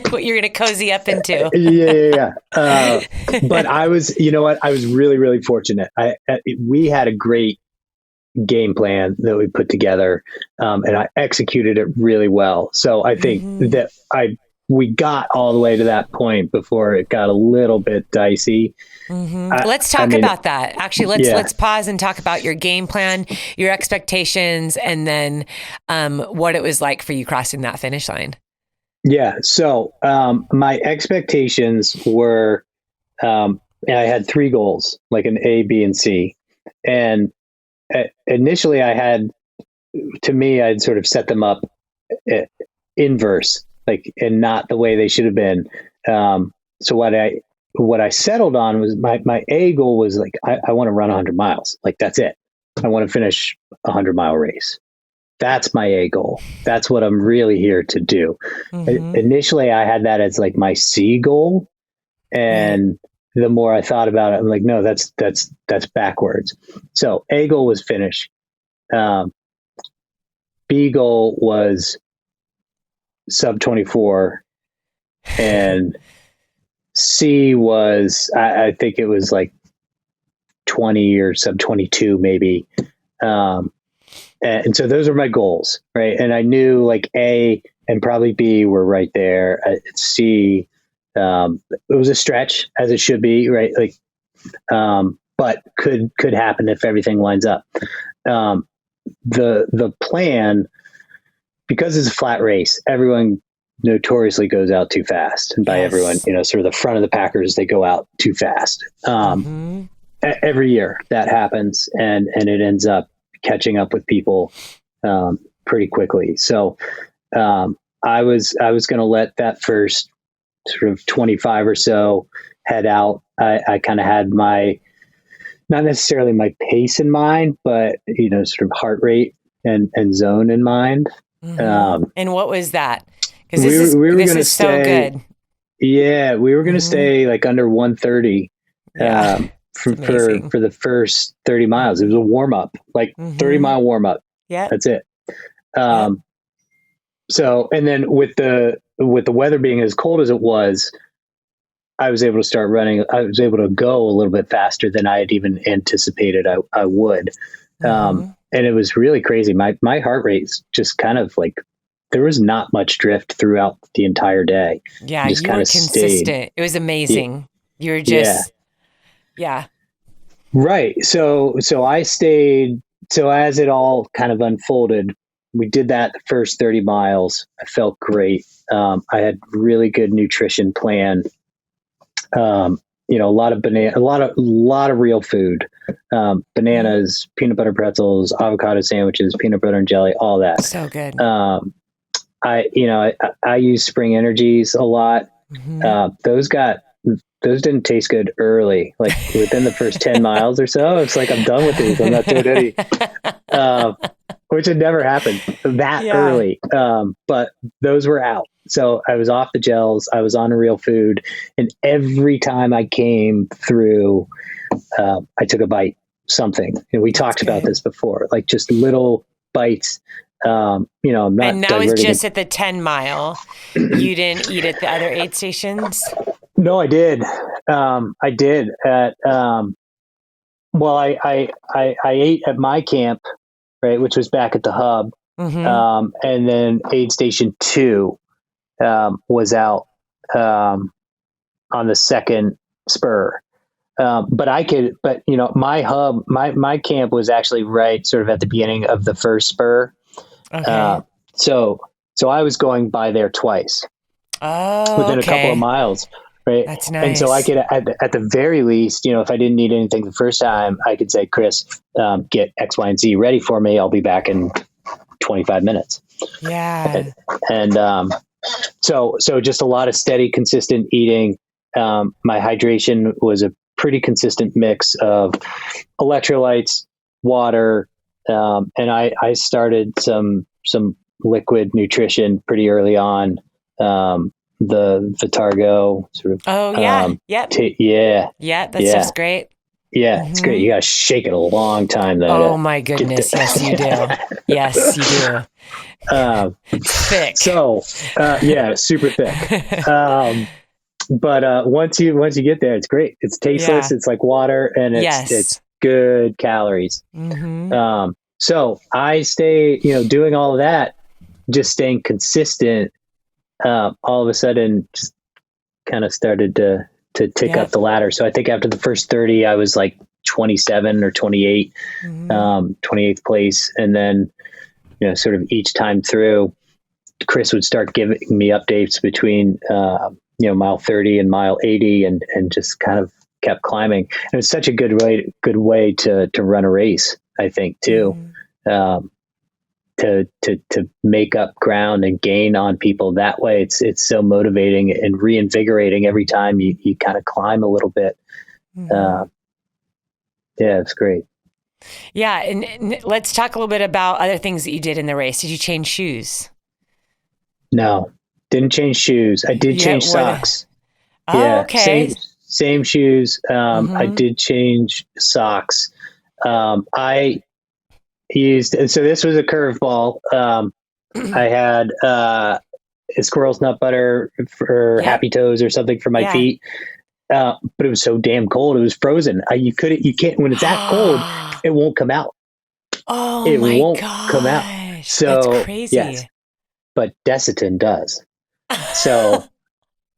What you're going to cozy up into. Yeah. But I was really, really fortunate. We had a great game plan that we put together, and I executed it really well. So I think that we got all the way to that point before it got a little bit dicey. Let's talk about that. Actually, let's pause and talk about your game plan, your expectations, and then what it was like for you crossing that finish line. Yeah. So my expectations were, I had 3 goals, like an A, B, and C. And initially I'd sort of set them up inverse, and not the way they should have been. So what I settled on was my A goal was I want to run 100 miles. That's it. I want to finish a 100-mile race. That's my A goal. That's what I'm really here to do. Initially I had that as my C goal. And the more I thought about it, I'm like, no, that's backwards. So A goal was finish. B goal was sub 24, and C was, I think it was 20 or sub 22 maybe. And so those are my goals, right? And I knew A and probably B were right there. C, it was a stretch, as it should be, right? But could happen if everything lines up. The plan, because it's a flat race, everyone notoriously goes out too fast. And by everyone, sort of the front of the packers, they go out too fast. Every year that happens, and it ends up catching up with people pretty quickly. So I was going to let that first sort of 25 or so head out. I kind of had not necessarily my pace in mind, but sort of heart rate and zone in mind. And what was that? Because we were going to stay so good. Yeah, we were going to stay under 130 for the first 30 miles. It was a warm up, 30-mile warm up. Yeah, that's it. So, and then with the weather being as cold as it was, I was able to start running. I was able to go a little bit faster than I had even anticipated I would. And it was really crazy. My heart rate's just kind of there was not much drift throughout the entire day. Yeah, you were consistent. Stayed. It was amazing. You were just, Right. So I stayed So as it all kind of unfolded, we did that the first 30 miles. I felt great. I had really good nutrition plan. A lot of banana, a lot of real food, bananas, peanut butter pretzels, avocado sandwiches, peanut butter and jelly, all that. So good. I use Spring Energies a lot. Those didn't taste good early, like within the first 10 miles or so. It's like, I'm done with these. I'm not doing any, which had never happened that early. But those were out. So I was off the gels. I was on real food. And every time I came through, I took a bite, something. And we talked about this before, like just little bites. I'm not. And that was just at the 10 mile. You didn't eat at the other aid stations? No, I did. I did at, I ate at my camp, right, which was back at the hub. And then aid station 2 was out on the second spur. But my hub, my camp was actually right sort of at the beginning of the first spur. Okay. So I was going by there twice within a couple of miles. Right. That's nice. And so I could, at the very least, if I didn't need anything the first time, I could say, Chris, get X, Y, and Z ready for me. I'll be back in 25 minutes. Yeah. And so just a lot of steady, consistent eating. My hydration was a pretty consistent mix of electrolytes, water, and I started some liquid nutrition pretty early on. The Vitargo sort of. Oh yeah. Yeah. That stuff's great. Yeah. It's great. You got to shake it a long time though. Oh my goodness. Yes, you do. Yes, you do. It's thick. So, super thick. But once you get there, it's great. It's tasteless. Yeah. It's like water, and it's good calories. So I stay, doing all of that, just staying consistent. All of a sudden, just kind of started to tick up the ladder. So I think after the first 30, I was like 27 or 28, 28th place. And then, sort of each time through, Chris would start giving me updates between, mile 30 and mile 80 and just kind of kept climbing. And it's such a good way to run a race, I think, too. To make up ground and gain on people that way. It's so motivating and reinvigorating every time you kind of climb a little bit. It's great. Yeah. And let's talk a little bit about other things that you did in the race. Did you change shoes? No, didn't change shoes. I did change socks. Okay. Same shoes. I did change socks. I used, and so this was a curveball. I had a squirrel's nut butter for Happy Toes or something for my feet. But it was so damn cold. It was frozen. You can't, when it's that cold, it won't come out. Oh, it my won't gosh. come out. So that's crazy. Yes, but Desitin does. So,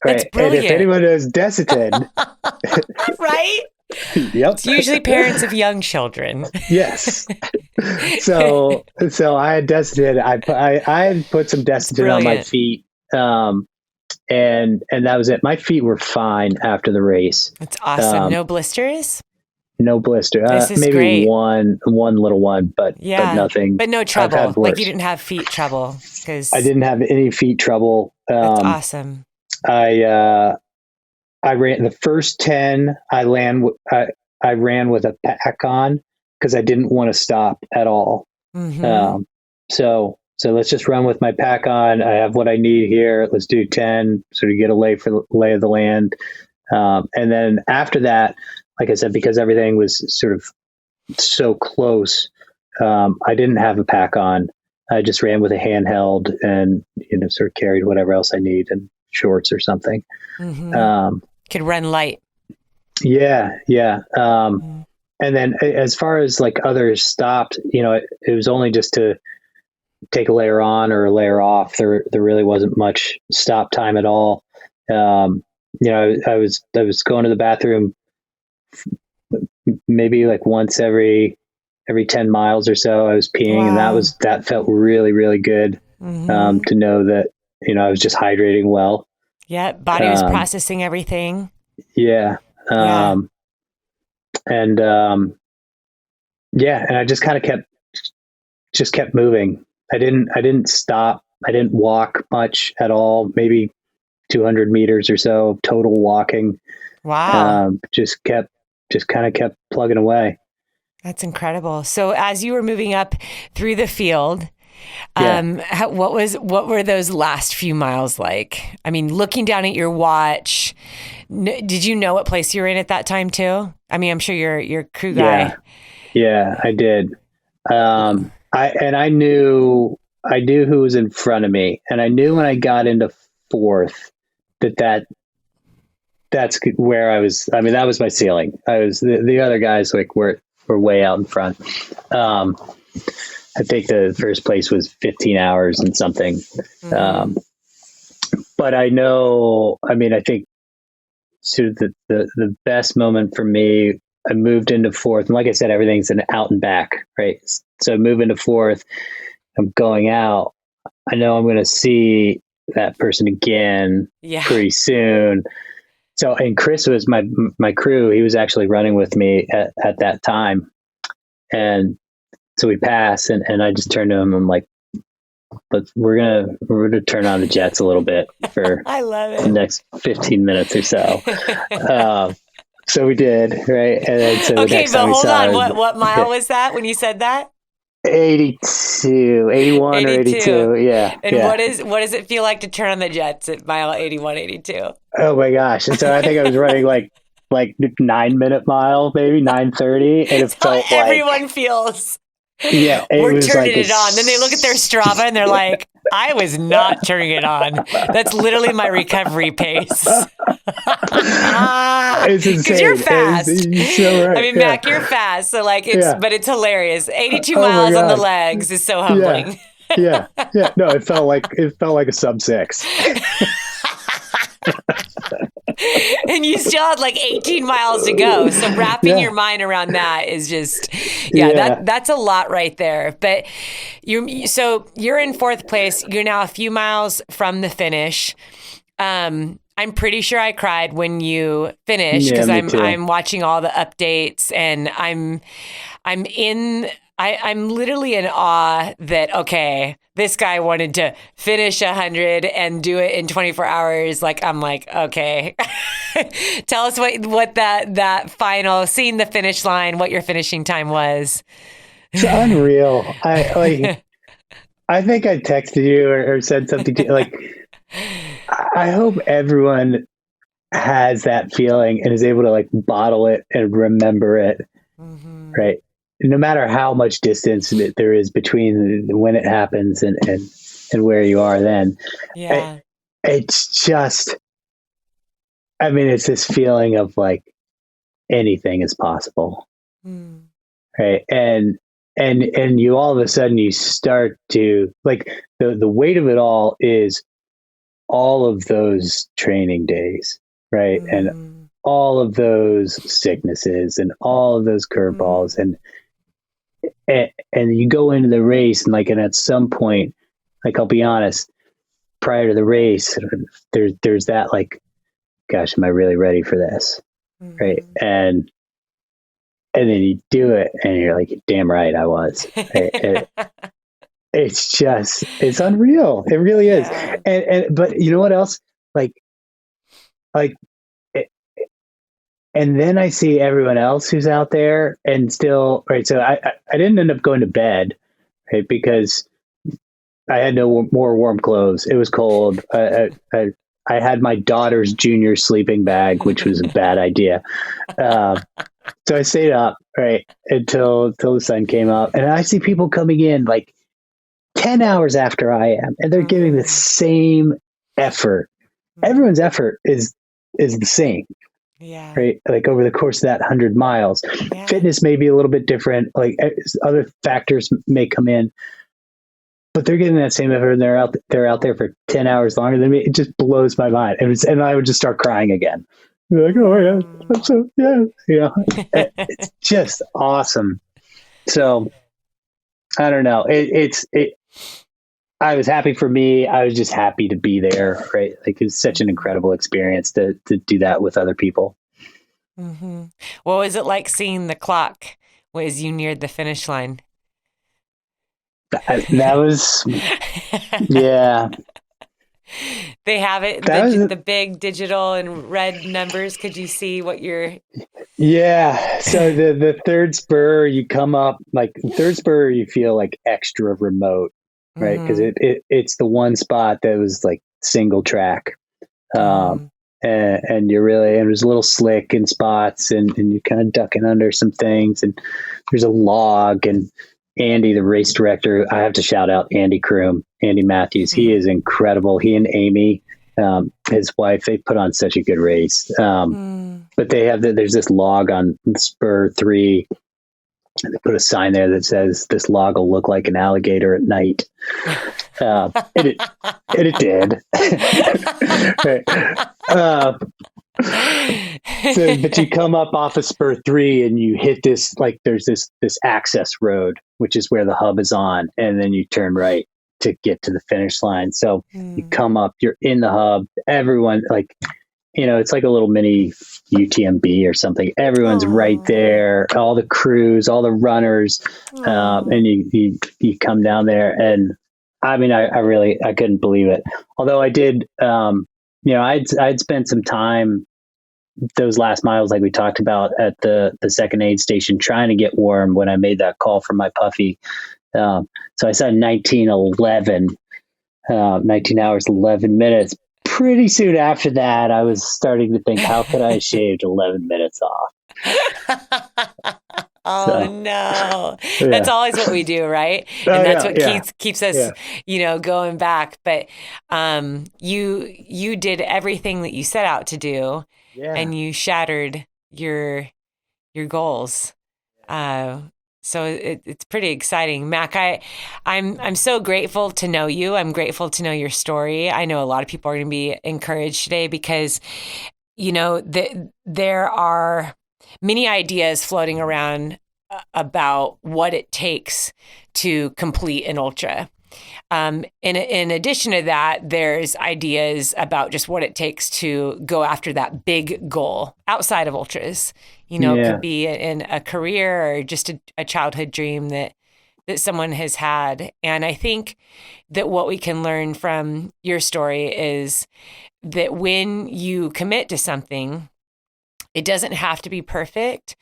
right. And if brilliant. anyone knows Desitin, right? Yep. It's usually parents of young children. Yes. So I had Desitin. I had put some Desitin on my feet. And that was it. My feet were fine after the race. That's awesome. No blisters? No blister. This is maybe great. one little one, but nothing. But no trouble. Like you didn't have feet trouble because I didn't have any feet trouble. That's awesome. I ran the first 10. I ran with a pack on because I didn't want to stop at all. So let's just run with my pack on. I have what I need here. Let's do 10, sort of get a lay of the land. And then after that, like I said, because everything was sort of so close, I didn't have a pack on. I just ran with a handheld and, sort of carried whatever else I need and shorts or something. Could run light. Yeah. And then as far as like others stopped, it was only just to take a layer on or a layer off. There really wasn't much stop time at all. I was going to the bathroom maybe like once every every 10 miles or so I was peeing. Wow. And that felt really, really good. To know that, I was just hydrating well. Yeah. Body was processing everything. Yeah. Yeah. And, and I just kind of kept moving. I didn't stop. I didn't walk much at all, maybe 200 meters or so total walking. Wow. Just kind of kept plugging away. That's incredible. So as you were moving up through the field, what were those last few miles like? I mean, looking down at your watch, did you know what place you were in at that time too? I mean, I'm sure you're crew guy. Yeah, I did. I knew who was in front of me, and I knew when I got into fourth that's where I was. I mean, that was my ceiling. I was the other guys like were way out in front. I think the first place was 15 hours and something. But I know, I mean, I think the best moment for me, I moved into fourth, and like I said, everything's an out and back, right? So I move into fourth, I'm going out. I know I'm going to see that person again pretty soon. So, and Chris was my crew. He was actually running with me at that time. And so we pass, and I just turned to him. I'm like, we're gonna turn on the jets a little bit for I love it. The next 15 minutes or so. So we did, right? And then so okay, but hold on. What mile was that when you said that? 82, 81 or 82. Yeah. And what does it feel like to turn on the jets at mile 81, 82? Oh my gosh. And so I think I was running like 9-minute mile, maybe 9:30. And it felt everyone feels. Yeah. We're turning it on. Then they look at their Strava and they're like, I was not turning it on. That's literally my recovery pace. Because you're fast. So right. I mean, Mac, you're fast. So like but it's hilarious. 82 miles on the legs is so humbling. Yeah. No, it felt like a sub 6. And you still had like 18 miles to go. So wrapping your mind around that is just, that's a lot right there. But you're in fourth place. You're now a few miles from the finish. I'm pretty sure I cried when you finished because I'm watching all the updates, and I'm literally in awe that, okay, this guy wanted to finish 100 and do it in 24 hours. Like, I'm like, okay, tell us what that final, seeing the finish line, what your finishing time was. It's unreal. I think I texted you or said something to you, like, I hope everyone has that feeling and is able to like bottle it and remember it. Right. No matter how much distance there is between when it happens and where you are then. Yeah. It's just, I mean, it's this feeling of like anything is possible. Right. And you all of a sudden you start to like the weight of it all is all of those training days. Right. And all of those sicknesses and all of those curveballs and you go into the race and at some point, like, I'll be honest, prior to the race, there's that like, gosh, am I really ready for this? Right. And then you do it and you're like, damn right I was. Right? It's unreal. It really is. But you know what else? And then I see everyone else who's out there and still, right. So I didn't end up going to bed, right? Because I had no more warm clothes. It was cold. I had my daughter's junior sleeping bag, which was a bad idea. So I stayed up, right, until the sun came up. And I see people coming in like 10 hours after I am, and they're giving the same effort. Everyone's effort is the same. Yeah. Right. Like over the course of that 100 miles, fitness may be a little bit different. Like other factors may come in, but they're getting that same effort. And they're out there for 10 hours longer than me. It just blows my mind. And I would just start crying again. Like, oh yeah, I'm so, yeah. It's just awesome. So I don't know. I was happy for me. I was just happy to be there, right? Like it's such an incredible experience to do that with other people. Mm-hmm. What was it like seeing the clock as you neared the finish line? That was, yeah, They have it, that was, the big digital and red numbers. Could you see what you're? yeah. So the third spur, you come up like third spur, you feel like extra remote, right? Because Mm-hmm. it's the one spot that was like single track. Mm-hmm. And you're really, and it was a little slick in spots, and you're kind of ducking under some things, and there's a log, and Andy, the race director, I have to shout out Andy Kroom, Andy Matthews. He is incredible. He and Amy, his wife, they put on such a good race. But they have, there's this log on spur 3. And they put a sign there that says, "This log will look like an alligator at night." And it did. So, but you come up off of spur 3 and you hit this, like there's this access road, which is where the hub is on, and then you turn right to get to the finish line. So you come up, you're in the hub. Everyone, like, it's like a little mini UTMB or something. Everyone's right there. All the crews, all the runners, and you come down there, and I mean, I really, I couldn't believe it. Although I did, I'd spent some time those last miles, like we talked about, at the second aid station, trying to get warm when I made that call for my puffy. So I said 19:11, 19 hours, 11 minutes. Pretty soon after that, I was starting to think, how could I have shaved 11 minutes off? Oh, no. That's always what we do, right? And that's what keeps us, going back. But you did everything that you set out to do, and you shattered your goals. So it's pretty exciting. Mac, I'm so grateful to know you. I'm grateful to know your story. I know a lot of people are going to be encouraged today because, there are many ideas floating around about what it takes to complete an ultra. In addition to that, there's ideas about just what it takes to go after that big goal outside of ultras. It could be in a career or just a childhood dream that someone has had. And I think that what we can learn from your story is that when you commit to something, it doesn't have to be perfect,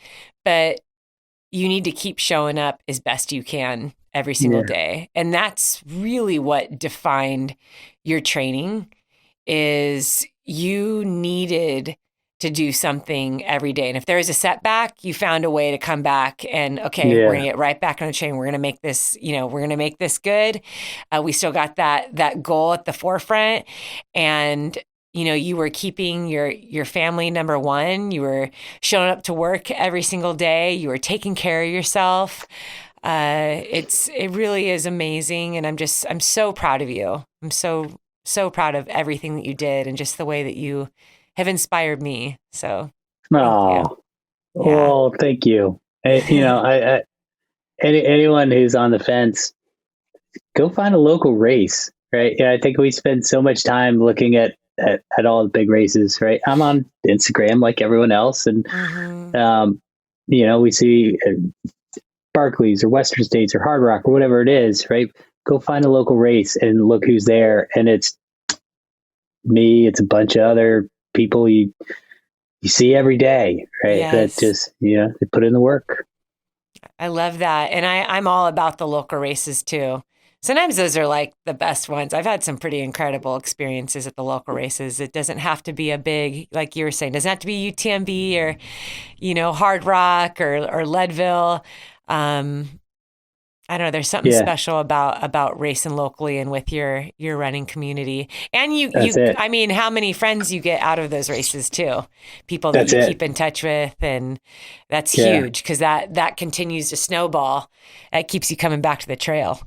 but you need to keep showing up as best you can every single day. And that's really what defined your training, is you needed to do something every day. And if there was a setback, you found a way to come back and, we're going to get right back on the train. We're going to make this, we're going to make this good. We still got that goal at the forefront. And you were keeping your family number one. You were showing up to work every single day. You were taking care of yourself. It really is amazing. And I'm so proud of you. I'm so proud of everything that you did and just the way that you have inspired me. So, thank you. Well, thank you. Anyone who's on the fence, go find a local race, right? Yeah, I think we spend so much time looking at all the big races, right? I'm on Instagram like everyone else, and we see Barclays or Western States or Hard Rock or whatever it is, right? Go find a local race and look who's there, and it's me. It's a bunch of other people you see every day, right? Yes. That just they put in the work. I love that, and I'm all about the local races too. Sometimes those are like the best ones. I've had some pretty incredible experiences at the local races. It doesn't have to be a big, like you were saying, doesn't have to be UTMB or, Hard Rock or Leadville. I don't know. There's something special about racing locally and with your running community. And I mean, how many friends you get out of those races too? People that you keep in touch with, and that's huge because that continues to snowball. That keeps you coming back to the trail.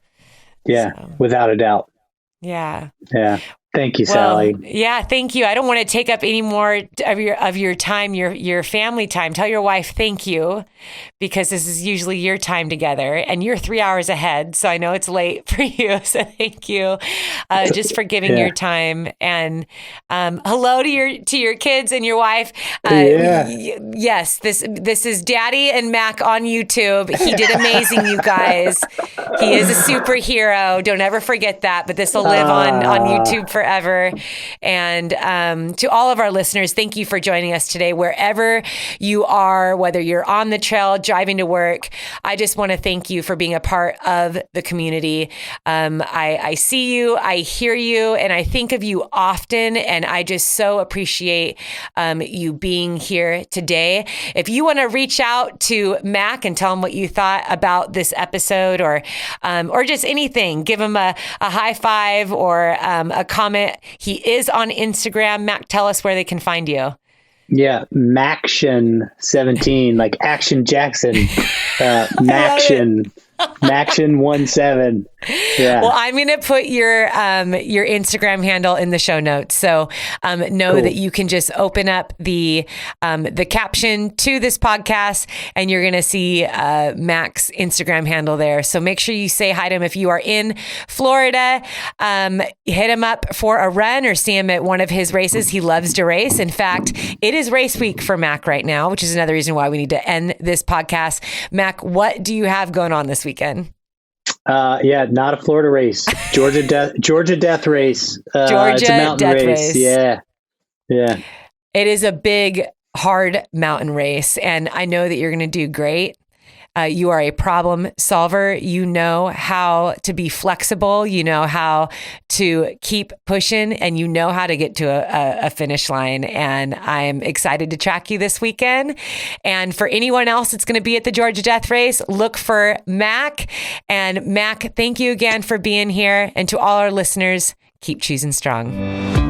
Yeah, without a doubt. Yeah. Yeah. Thank you, Well, Sally. yeah, thank you. I don't want to take up any more of your time, your family time. Tell your wife thank you, because this is usually your time together, and you're 3 hours ahead, so I know it's late for you. So thank you, just for giving your time. And hello to your kids and your wife. Yes, this is Daddy and Mac on YouTube. He did amazing, you guys. He is a superhero. Don't ever forget that. But this will live on YouTube forever. And to all of our listeners, thank you for joining us today, wherever you are, whether you're on the trail, driving to work. I just want to thank you for being a part of the community. I see you, I hear you, and I think of you often. And I just so appreciate you being here today. If you want to reach out to Mac and tell him what you thought about this episode, or just anything, give him a high five or a comment. He is on Instagram. Mac, tell us where they can find you. Yeah, Maction17, like Action Jackson. Maction 17. Yeah. Well, I'm going to put your Instagram handle in the show notes. So know Cool. that you can just open up the caption to this podcast, and you're going to see Mac's Instagram handle there. So make sure you say hi to him. If you are in Florida, hit him up for a run or see him at one of his races. He loves to race. In fact, it is race week for Mac right now, which is another reason why we need to end this podcast. Mac, what do you have going on this weekend? Not a Florida race. Georgia death race. Georgia it's a mountain death race. Yeah. It is a big, hard mountain race, and I know that you're going to do great. You are a problem solver. You know how to be flexible. You know how to keep pushing, and you know how to get to a finish line. And I'm excited to track you this weekend. And for anyone else that's going to be at the Georgia Death Race, look for Mac. And Mac, thank you again for being here. And to all our listeners, keep choosing strong.